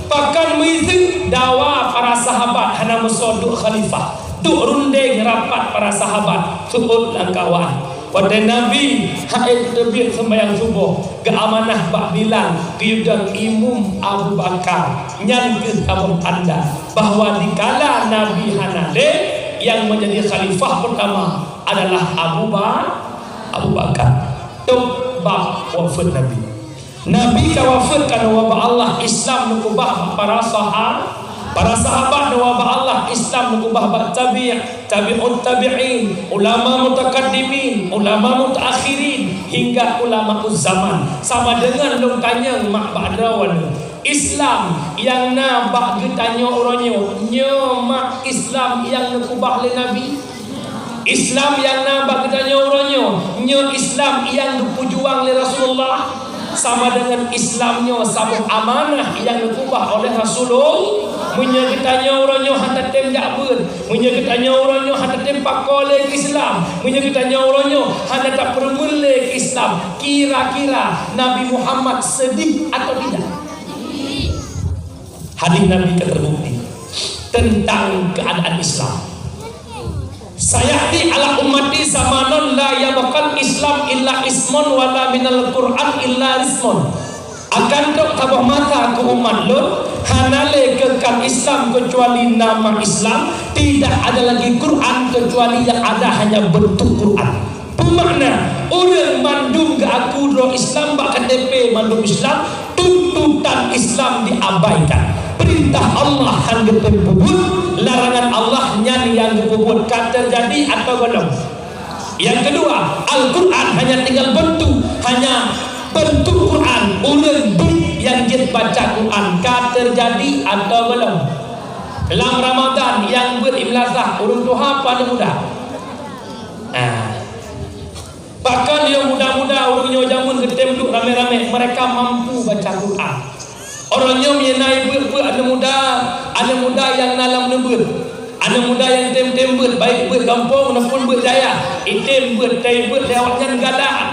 bahkan mengisi dakwah para sahabat hana musoduk khalifah. Duk runding rapat para sahabat. Su'ud dan kawan. Pada Nabi haid terbit sembahyang subuh ke amanah Pak Bilal ke yudang Imam Abu Bakar nyan ke kamu tanda bahwa dikala Nabi Hanale yang menjadi khalifah pertama adalah Abu Bakar. Tubah wafat Nabi. Nabi kawafatkan wabah Allah Islam nukubah para sahabat wabah Allah Islam nukubah tabi'un tabi'in, ulama mutakaddimin, ulama mutakhirin, hingga ulama zaman. Sama dengan long tanya mak badrawan Islam yang nabak getanya orangnya nyemak Islam yang nukubah le Nabi. Islam yang nabak getanya orangnya nye Islam yang dipujuang le Rasulullah. Sama dengan Islamnya sabuk amanah yang dikubah oleh Rasulullah. Menyakitanya orangnya hantar tem jakbun, menyakitanya orangnya hantar tem pakole Islam, menyakitanya orangnya hantar tak permulai Islam. Kira-kira Nabi Muhammad sedih atau tidak? Hadis Nabi terbukti tentang keadaan Islam. Sayati ala ummati zamanon la yabqal Islam illa ismun wala minal Qur'an illa ismun. Akan dok tabah mata ke umat lo hanale kekal Islam kecuali nama Islam, tidak ada lagi Quran kecuali yang ada hanya bentuk Quran. Bermakna orang mandum ke aku do Islam bak KTP mandum Islam, tuntutan Islam diabaikan. Perintah Allah hanya terbubut, larangan Allah nyanyi yang terbubut. Terjadi atau belum? Yang kedua, Al-Quran hanya tinggal bentuk, hanya bentuk Quran. Orang beri yang jid baca Quran kah terjadi atau belum? Dalam Ramadan yang berimlazah urung duha pada muda. Bahkan yang muda-muda orangnya jamun ketem duduk rame-rame mereka mampu baca Quran. Orangnya menyenai ada muda yang nalam nebut. Ada muda yang tem-tem ber, baik ber kampung maupun ber daya. Item ber, tay ber, lewatnya negara.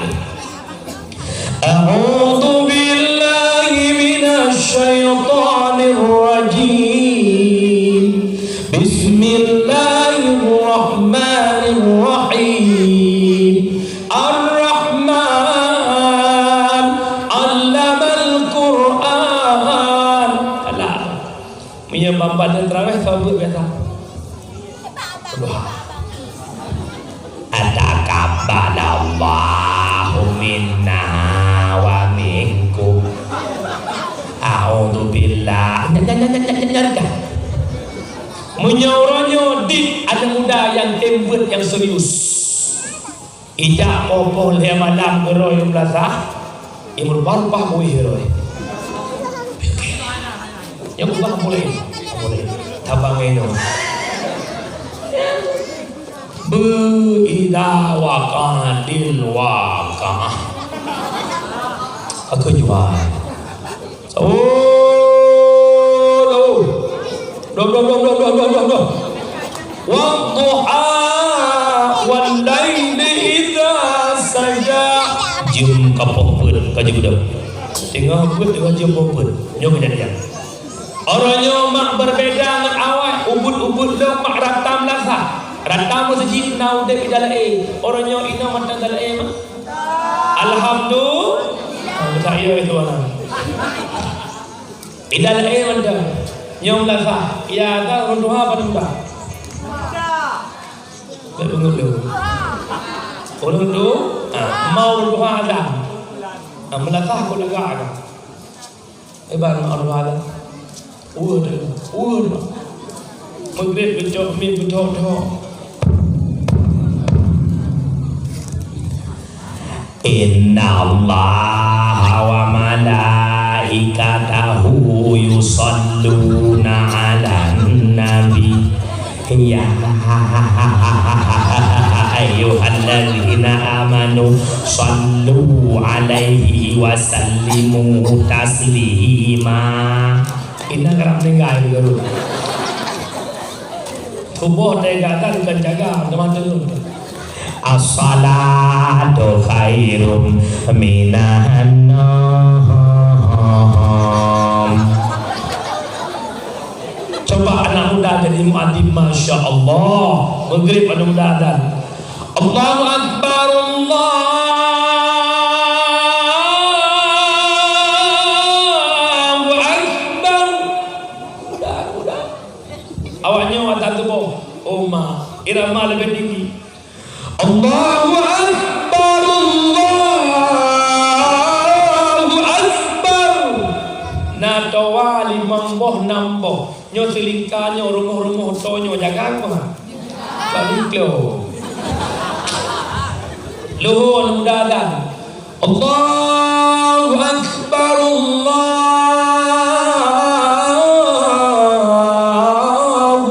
A'udzu billahi minasy syaithanir rajim. Bismillahirrahmanirrahim. Ar-Rahman 'allamal Qur'an. Alah. Punya bapa dan tarawih sabut biasa. Ataqabbalallahu minna wa minkum. A'udzu billah. Menyorongnya di ada muda yang tembut yang serius. Ijak mopo le malam geroy belazah. Imur barpah kuih geroy. Yang bukan boleh. Boleh. Tabang itu. Idza waqa'atil waqa'ah. Aku jual. Do. Wadduha wal laili idza saja. Jum kapok kaji budak. Tengah buat dengan jum poput. Nyo kejadian. Orangnya mak berbeda dengan awak. Ubud lo mak ratam lazah. Rantamu sejid nau de bidalae orangnya ina mata dalae mah alhamdulillah saya itu orang bidalae manda nyom lafa ya ada runduha pada muda rundu mau runduha ada melafah ko laga ada ibarat runduha ada maghrib betul Inna Allah wa malaikatahu yusalluna ala nabi ya ayyuhalladzina amanu sallu alaihi wa sallimu taslima. Inna kerap dengar dulu tubuh negara dan jaga teman-teman. As-salatu khairum minan nom. Coba anak muda jadi muadzin, masya Allah. Maghrib anak muda adzan. Allahu Akbar, Allahu Akbar. Udah. Awaknya adzan tubuh. Irama lebih tinggi. Allahu Akbar, Allahu Akbar. Natowa limamboh namboh. Nyo selingkahnya rumah-rumah tonyo jaga apa? Balik lo. Luhur muda dan Allahu Akbar, Allahu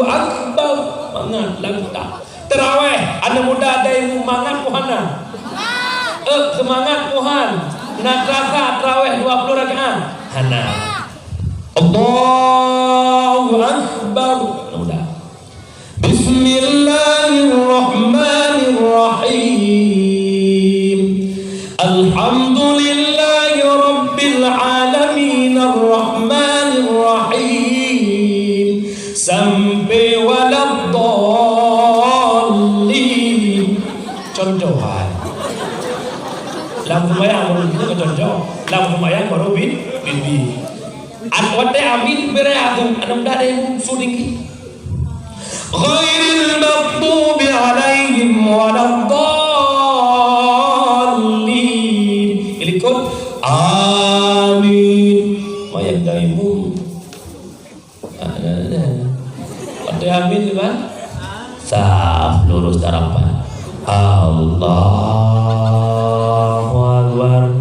Akbar. Mangat lagu tak. Terawih ada muda ada yang semangat Tuhan. Semangat Tuhan. Nak rasa terawih 20 rakaat. Hana. Allahu Akbar. Muda. Bismillahirrahmanirrahim. Alhamdulillahi rabbil alamin arrahmanirrahim. Sampai waladdallin. Contohan. Lam sembahyang baru itu contoh. Lam sembahyang baru bin. Wadai amin bereagung anam dada suding ghairil maghdubi alaihim waladdallin. Ilikut amin mayang daimu wadai amin kan saf lurus darapan Allahu Akbar.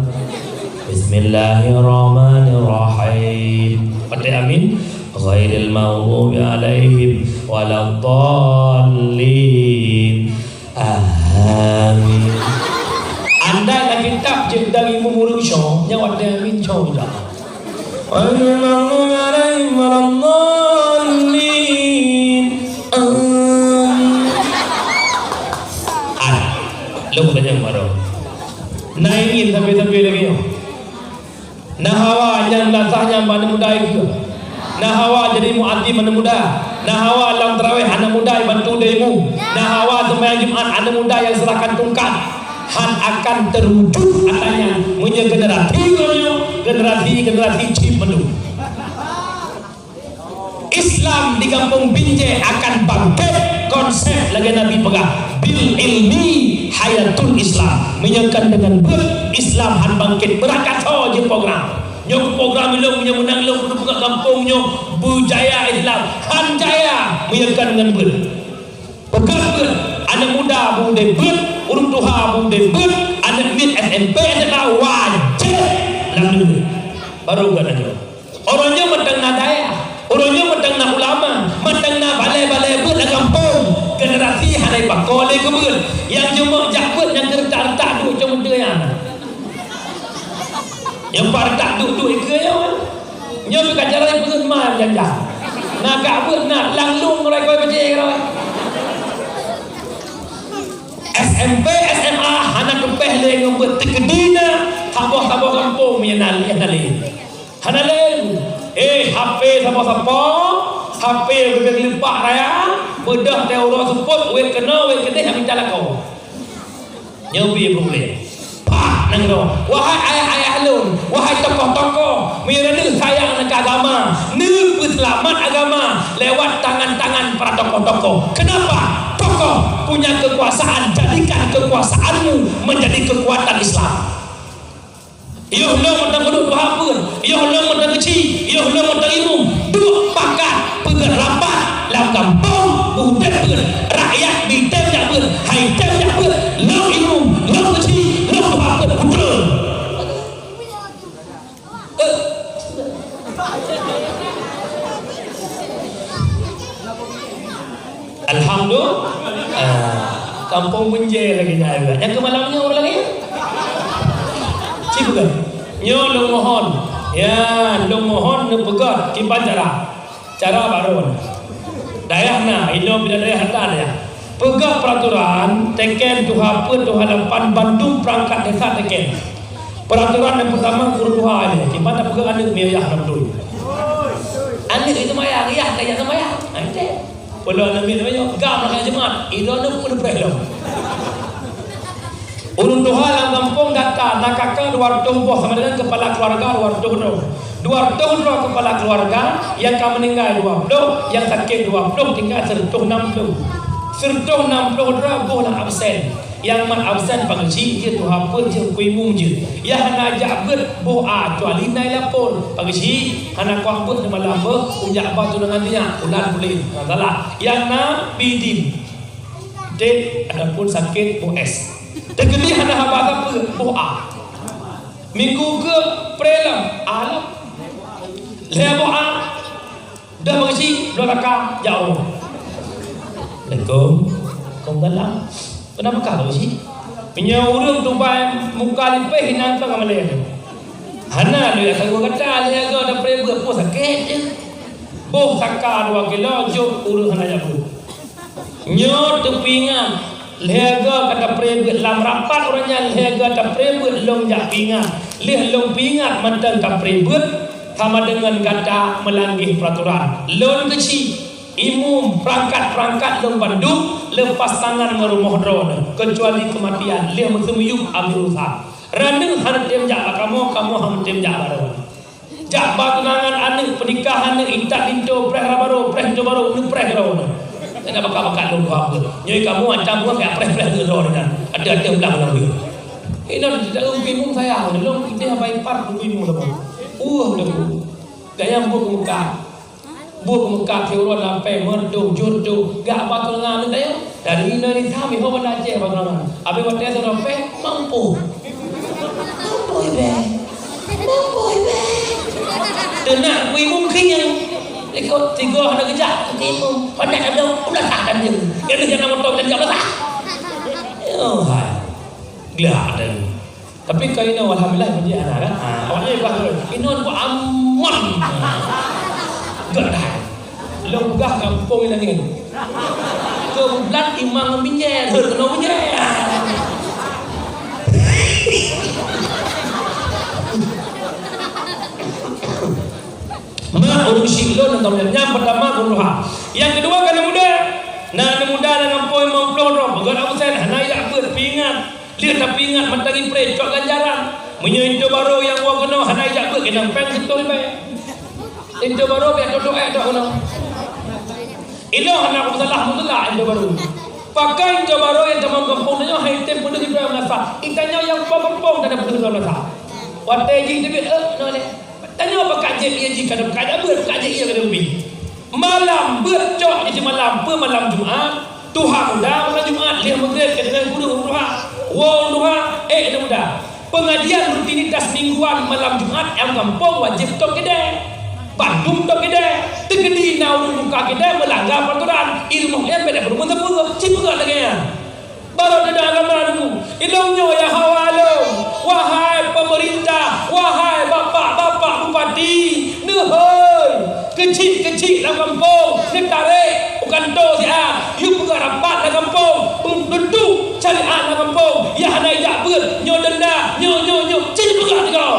Bismillahirrahmanirrahim. Pada amin. Ghairil maghdubi alaihim waladdallin. Amin. Anda nak kitab je dari murung syau, nyawa ada amin syau je. Ghairil maghdubi alaihim waladdallin. Lu tanya marah. Naingin sampai-sampai lagi. Nah hawa yang latahnya mana muda itu. Nah hawa jadi muadzin mana muda. Nah hawa dalam tarawih anak muda yang bantu demo. Nah hawa sembahyang Jumat anak muda yang serahkan tungkat. Han akan terwujud katanya punya generasi cip menu. Islam di kampung Binjai akan bangkit. Konsep lagi Nabi pegang bil ilmi hayatul Islam, menyangkan dengan ber Islam han bangkit berakat je program nyok program lo punya menang lo buka kampung nyok bujaya Islam han jaya menyangkan dengan ber pegang ber anak muda bude ber urung tuha bude ber anak mid SMP anak wajib lalu baru kan aja orangnya mentang nadaya orangnya mentang na ulama mentang na balai-balai ber dalam kampung generasi hanai bakole kebun yang cuma jakut yang tertak duk cuma dia yang partak duk ke ya nyo bi kajaran pun mah janja nak kabut nak langlung mereka baca roi SMP SMA hana kepeh le ngombet tekedina taboh kampung menal hanale HP sama-sama HP lebih lipat raya bedah teori support wet kena wet kedih yang jalan kau nyobi problem pak nang do wahai ayah-ayah lun wahai tokoh-tokoh mirani sayang nak agama ni selamat agama lewat tangan-tangan para tokoh-tokoh. Kenapa? Tokoh punya kekuasaan, jadikan kekuasaanmu menjadi kekuatan Islam. Iyo lo mentang duduk dua pun, iyo lo mentang kecil, iyo lo mentang imum, dua pakat pegang rapat dalam kampung budak pun rakyat di tempat pun, hai tempat pun, lo imum, lo kecil, lo dua pun betul. Alhamdulillah, kampung Binjai lagi jaya. Yang ke malamnya orang lagi? Bukan. Nyo lo mohon. Ya, lo mohon ne pegat kipan cara baru. Daerah na, ino bila daerah tan ya. Pegat peraturan teken tuha pun tuha lapan Bandung perangkat desa teken. Peraturan yang pertama guru tuha ni. Kipan tak pegat anak miyah dalam dulu. Anak itu maya, riah kayak sama ya. Ante. Kalau anak miyah gam nak jemaat, itu anak pun berhelm. Urun doha dalam kampung data nakaka dua tumbuh sama dengan kepala keluarga dua tumbuh kepala keluarga yang kamu meninggal 20 yang sakit 20 tinggal sertuh 60 boleh absen yang man absen pangci dia tu apa je kuimung je yang hana jabut boa kecuali nai lapor pangci hana kuambut nama lama ujak batu dengan dia ulan boleh salah yang na bidim dek adapun sakit OS tegedi hana habata boa minggu ke prelam alam le boa dah mengaji dua rakaat jauh Assalamualaikum dalam kenapa kau sih punya urang tupai muka lipeh hinan tu ngamalai hana lu ya kalau kata dia ada preber pun sakit je boh sakar 2 kilo jok urang hana jabu nyot tepingan lega kata prebet lam rapat orangnya lega kata prebet long jak pingat leh long pingat mantan kata prebet sama dengan kata melanggar peraturan lon kecil imum perangkat long Bandung lepas tangan merumah drone kecuali kematian leh mesumuyuk ambil usaha raneng hantem jak kamu hantem jak baru jak batunangan anak pernikahan intak linto preh baru nu preh baru kenapa bakal lu apa nyoi kamu ancam gua kayak preh gedor dan ada belang lagi ini tidak bingung saya belum kita apa ipar bingung lah udah gaya buat muka teori lampai merdu jurdu gak batul ngan dia dari ini kami mau belajar batul ngan abi waktu itu lampai mampu be boy tenang kui mungkin yang ikut tiga hendak kejap timu hendak ada udah tak dan dia dia jangan motor dan dia udah tak oh hai gelak dan tapi kau ini alhamdulillah dia anak kan awalnya bagus ini aku aman gak dah lo gah kampung ini lagi kebetulan imam minyak kena minyak ma urung silon atau yang pertama kuruha yang kedua kana muda na muda dengan poin mamplon ro bagan aku sen hanaya ber pingat dia tak pingat matagi pre cok ganjaran menyo baru yang wa kena hanaya ber kenang peng betul bae indo baru be dodo dak ono ilo anak salah mutlah indo baru pakai indo baru yang tamam kampung nyo hai tem pun di dalam nasa itanya yang kampung dan pun dalam nasa wate ji de no le tanya apa kajian ia jika ada kajian ber kajian ia kena ubi malam bercok jadi malam Jumaat Tuhan muda malam Jumaat dia maghrib kena guru duha duha muda pengajian rutinitas mingguan malam Jumaat yang kampung wajib tok kedai Bandung tok kedai tegedi naun buka kedai melanggar peraturan ilmu yang beda berumur tepuk cipukan lagi ya baru ada agama itu ilmunya ya hawalum wahai pemerintah wahai bapak bupati nehoi kecil dalam kampung tarik bukan to sia you buka rapat dalam kampung duduk cari dalam kampung ya ada jak ber nyo denda nyo cik buka kau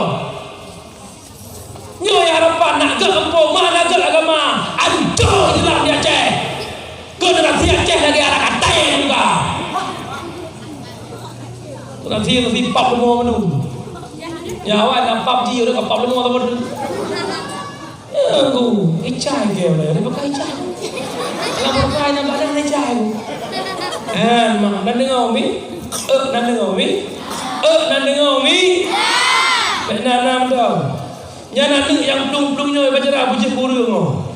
nyo ya harapan nak ke kampung mana ke agama aduh jelas dia Aceh generasi Aceh lagi anak katai juga nanti pap lemah menu ya awak nak pap ji udah pap lemah apa tu aku icai ke boleh dia pakai icai kalau pakai nak badan icai mak nak dengar mi nak dengar mi nak nam dah nya nak yang plung-plungnya baca dah bujuk burung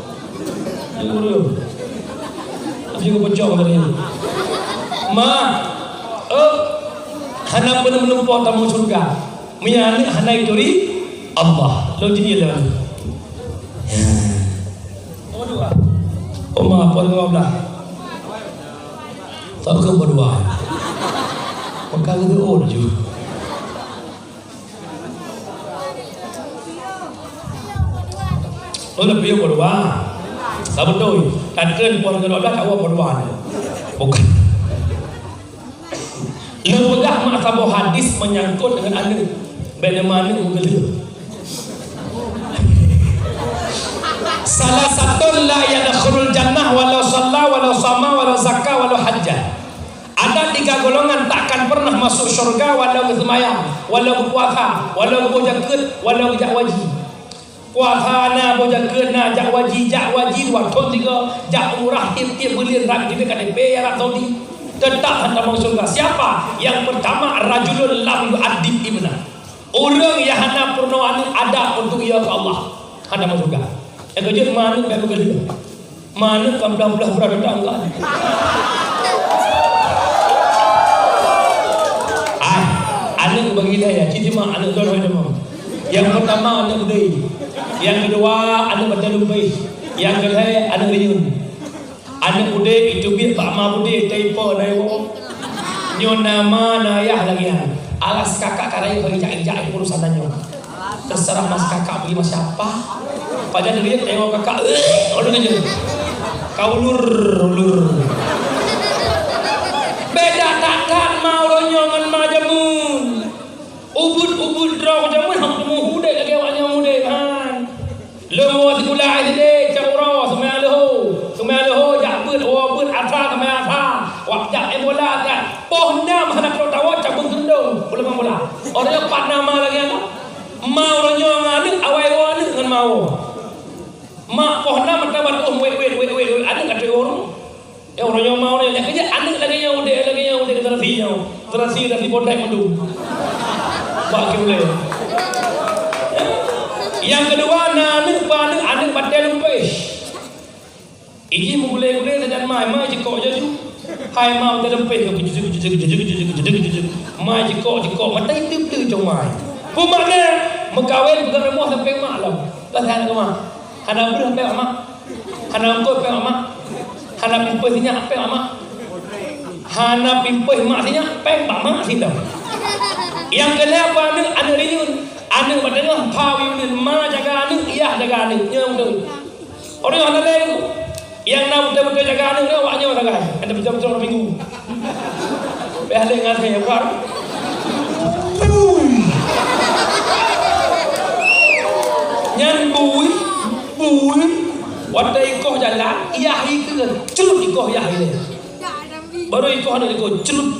burung apa juga pocong tadi mak hana penuh tamu surga menyani hana ituri Allah lo jadi lah nomor dua maaf poin 15 tak ke berdua maka itu orju lo lebih berdua tak betul takkan poin 12 kau berdua bukan lembaga maktabah hadis menyangkut dengan anda bagaimana mengelir salah satu la yadkhulul jannah walau shalla walau sama walau zakka walau hajjah ada 3 golongan takkan pernah masuk syurga walau bersemayam walau berpuasa walau berjaket walau jak wajib puasa na berjaket na jak wajib 2 tahun 3 jak umrah tiap bulan rak di KTP Arab Saudi tetap hendak masuk surga. Siapa? Yang pertama rajulun lam yu'addib ibna. Orang yang hendak pernah ada untuk ia ke Allah. Hendak masuk surga. Yang kedua mana enggak begitu. Mana kan belah-belah berada enggak. Anak bagi dia citi mak anak dua demam. Yang pertama anak budai. Yang kedua anak baca lupai. Yang ketiga anak riun. Anak bude itu biar pak ma bude typo naiwo nyo nama nayah lagi alas kakak karai bagi jak urusan nyo terserah mas kakak bagi mas siapa padahal dia tengok kakak orang aja kau ulur beda takkan mau ronyo ngan majamun ubud draw jamun ham temu hude lagi awaknya mude kan lo sekolah ide cakura semalo jak ber atra tamai atra wak jak bola kan poh nam hanak ro tawa cabung gendong bola bola orang 4 nama lagi apa mau ronyo ngane awai wane ngan mau mak poh nam tabat wait ada kata orang ya ronyo mau ni kerja anak lagi yang udah terasi bondai madu bak boleh yang kedua anak batal lupai ini mulai dan mai jiko jaju hai mau dalam pe mai jiko mata itu tu jong mai pemana Megawin bukan remah sampai mak lah. Tak tahan ke mak. Hana berah sampai mak. Hana untuk sampai mak. Hana pimpah sinya sampai mak. Hana pimpah mak sinya sampai mak sinya. Yang kenapa anak riun. Anak berdengar pawi ni ma jaga anak, iya jaga anak. Yang tu. Orang yang ada yang nak betul-betul jaga anak ni awaknya orang jaga. Ada betul-betul orang minggu. Behal dengan saya buat. Nyan bui wadai ikoh jalan iya ke celut ikoh iya ini baru ikoh ada ikoh celut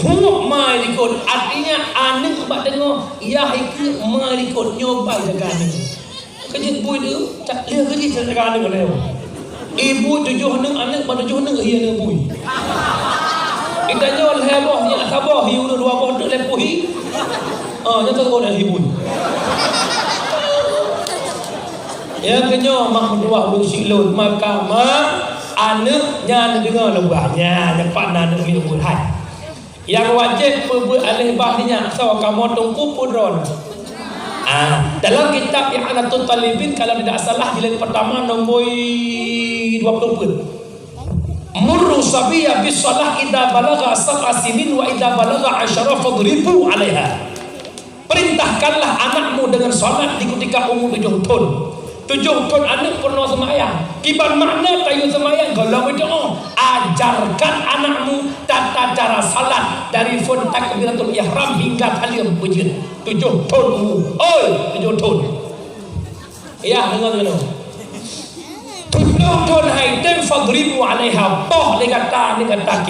humuk mai ikut artinya anak bak tengok iya ke mai ikut nyoba jaga anak kerja bui tu tak dia kerja jaga anak leo ibu 7 anak pada 7 anak iya dengan bui kita nyol heboh nya sabah hiu 2 boh tu lepuhi nyata kau dah ibu ya kenyo mak dua lu silun maka mak anaknya dengar lebahnya dapat nak minum hai yang wajib berbuat alih bahnya so kamu tunggu pudron dalam kitab yang Anatul Talibin kalau tidak salah jilid pertama nombor 20 murru sabiya bis salah idza balagha sab'a sinin wa idza balagha 10 fadribu 'alaiha perintahkanlah anakmu dengan salat di ketika umur 7 tahun 7 tahun anak pernah semayang kiban makna kayu semayang kalau berdoa ajarkan anakmu tata cara salat dari fun takbiratul ihram hingga tahlil wujud 7 tahun umur 7 tahun ya dengar 7 tahun haiden fadribu 'alaiha poh dia kata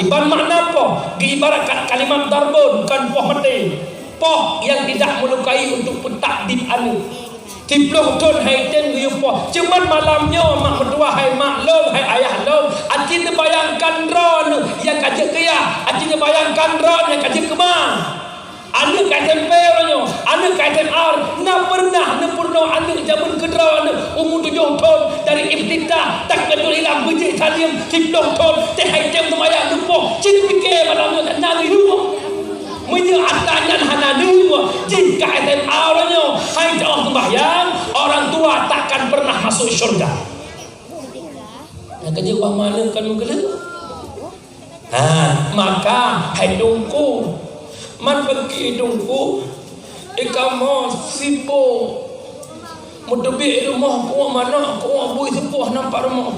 kiban makna poh ibaratkan kalimat darbun kan poh mati poh yang tidak melukai untuk pentakdib anak 10 tahun haiden yupo cuman malamnya mak berdua hai mak lo hai ayah lo aci bayangkan ron yang kajak kaya aci bayangkan ron yang kajak kema anak kaitan peronyo anak kaitan ar na pernah anak zaman kedra anak umur 7 tahun dari ibtidah tak betul hilang bejik salim 10 tahun teh haiden bayang lupo cin fikir malamnya tak nang lu punya atanya hana dua jika eten awalnya hai jauh sembahyang orang tua takkan pernah masuk syurga yang kerja buah mana kan mungkin maka hai dungku man pergi dungku ikamu sipo mudabi rumah kuah mana kuah bui sepuh nampak rumah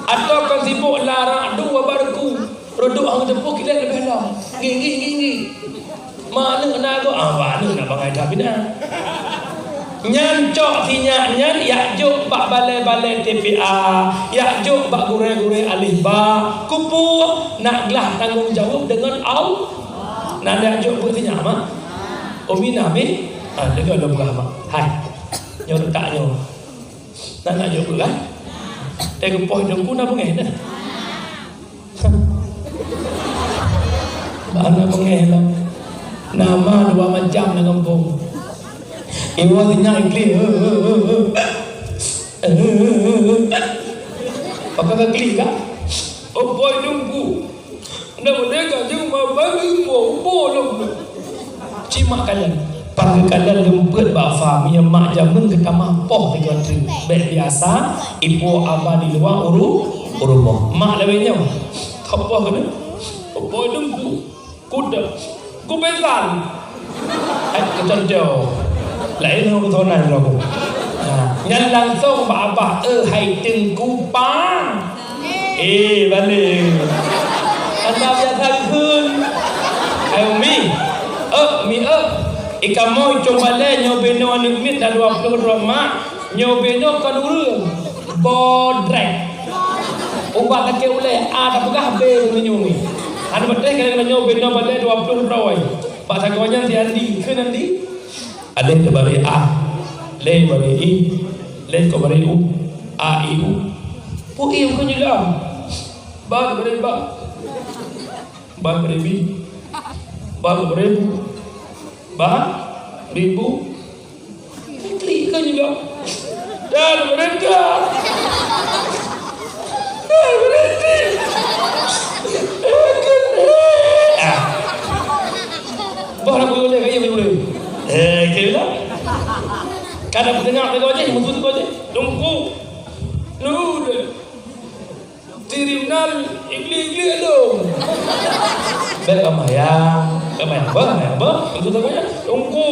atau kan sibuk larang dua barku rodok hang tepuk kita lebih lah gigi mana kena tu mana nak bangai dah bina nyancok sinya nyan yakjuk bak balai-balai TPA yakjuk bak gure-gure alih ba kupu nak gelah tanggung jawab dengan Allah nak yakjuk buat sinya mak umi nabi dengar dah buka mak hai nyo letaknya nak yakjuk kan dia kepoh dengku nak pengen dah Anak pengelah nama 2 macam dalam kampung ibu tanya ikli apa klik kan oh boy dungku anda mereka cuma bagi bolong cima kalian panggil kalian lempet bafa punya mak jamun kita mampoh dengan baik biasa ibu abah di luar urumah mak lebihnya apa kena oh boy dungku kuda kubesan kejar jauh lain aku tonan aku yang langsung abah hai tengku pang balik anda biasa kun ayo mi ikamoy coba le nyobeno anak mit dah 22 mak nyobeno kan urang bodrek ubah kake ule ada pegah be menyungi ada betul kalau nyoba benda pada 20 rawai. Pak sakonya si Andi ke nanti. Ada ke bari A, le bari I, le ko bari U, A I U. Po I ko nyila. Ba bari ba. Ba bari B. Ba bari Bu. Ba ribu. Klik ko nyila. Dan mereka. Berhenti. Baru boleh kaya boleh. Kadang dengar kau je, mutu kau je. Tunggu. Lu Tirinal igli lo. Bel kamayang apa? Itu tu banyak. Tunggu.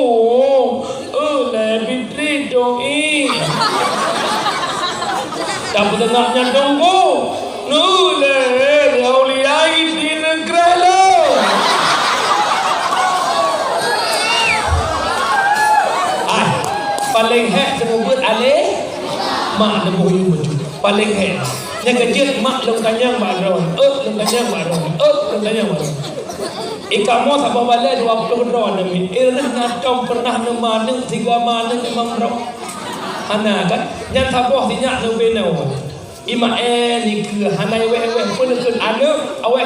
Lebih tri dong tak dengarnya tunggu. Nule auliai di negeri lo. Paling hek sebut alih mak lebuh yang baju paling hek yang kecil mak long kanyang baron long kanyang baron ikamu sabah balik 20 ron demi irah natom pernah nemaneng 3 maneng 5 ron ana kan yang sabah sinyak no benau ima ni ke hanai weh pun ke anu aweh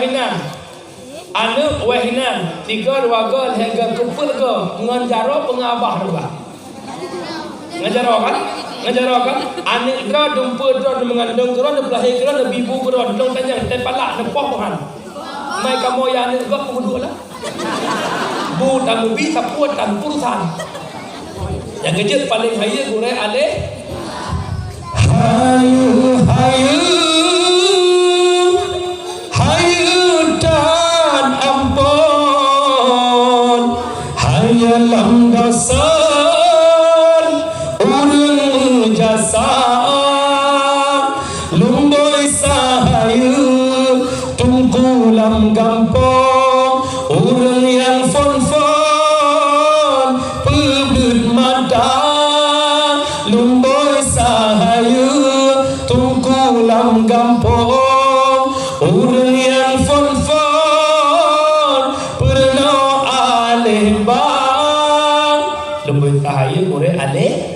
hinan 3 warga hega kepul ke ngan jaro pengabah juga ngajar kan anik dra dumpa dra mengandung dra belahir dra bibu dra dong tanyang tepalak nepoh bahan mai kamu ya anik gak kedua lah bu tamu bi sapuat tan purusan yang kecil paling haya gure ale hayu dan ampun hayalam dosa lumboy sahayu tungkulam gampong urang yang fon pebut mata lumboy sahayu tungkulam gampong urang yang fon pernah alih bang lumboy sahayu ure alih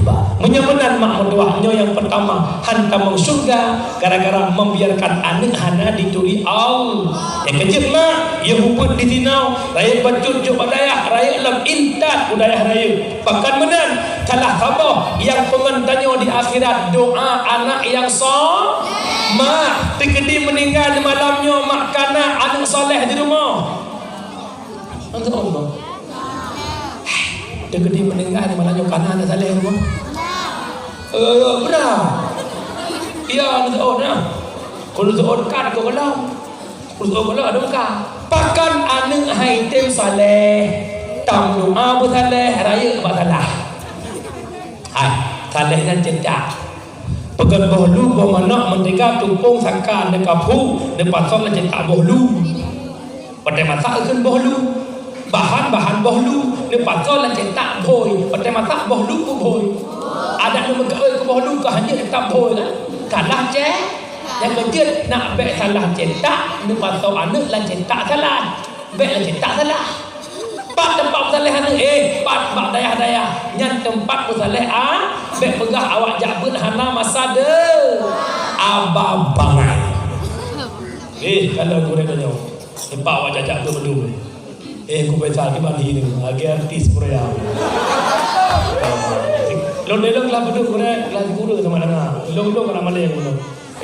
ba menyemenan mak mendoanya yang pertama hantam surga gara-gara membiarkan anak hana dituri Allah yang kecil mak ia hubut di tinau raya bacut juk badayah raya lam intat budayah raya bahkan menan kalah tabah yang pengantannya di akhirat doa anak yang mak tikedi meninggal malamnya mak kana anak soleh di rumah untuk Allah dia gede meninggal di malamnya kana anak soleh di rumah benar iya anak orang kalau seorang kan kau kenal kalau ada muka pakan anak haitem soleh tam doa bersaleh raya bersalah saleh dan cedak pegan bohlu bermanak mentega tumpung sangka dekat pu depan sol cedak bohlu pada masa akan bohlu bahan bohlu depan sol cedak boy pada masa bohlu boy ada yang ke bohlu ke hanya cedak boy kalah cek yang kecil nak bek salah cedak depan sol anak lah cedak salah bek lah cedak salah Pak tempat bersalih hana Pak daya-daya Nyan tempat bersalih bek pegah awak jabut hana masa de Abang bangai kalau kurang tanya tempat awak jajak tu betul ku besar di mandi ni lagi artis Korea Long lah betul Korea kelas guru sama dengan long kana Malay betul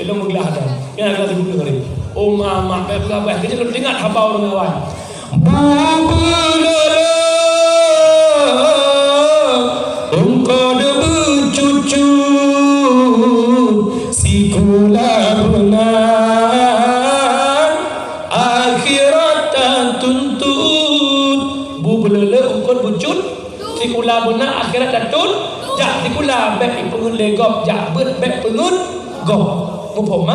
long menggelah ada yang kelas guru kali oh mama bek pegah kerja dengar habau dengan awak engkau bercucu si kula benar akhirat tuntut bubulele engkau bercut si kula benar akhirat tuntut jak si kula bek pengun legop jak bek pengun gop mupom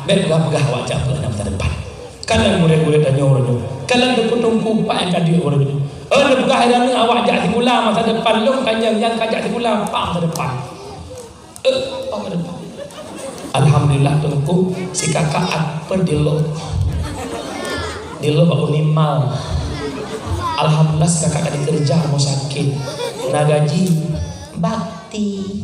bek pegah wajah pegah masa depan kalian murid-murid tanya orang tu kalian terkutung pak yang kadi orang tu ada bukan hari awak jak sikula masa depan long kanjang yang kajak sikula pak masa depan masa depan alhamdulillah tungku si kakak apa dilo baru nimal alhamdulillah si kakak ada kerja mau sakit nak gaji bakti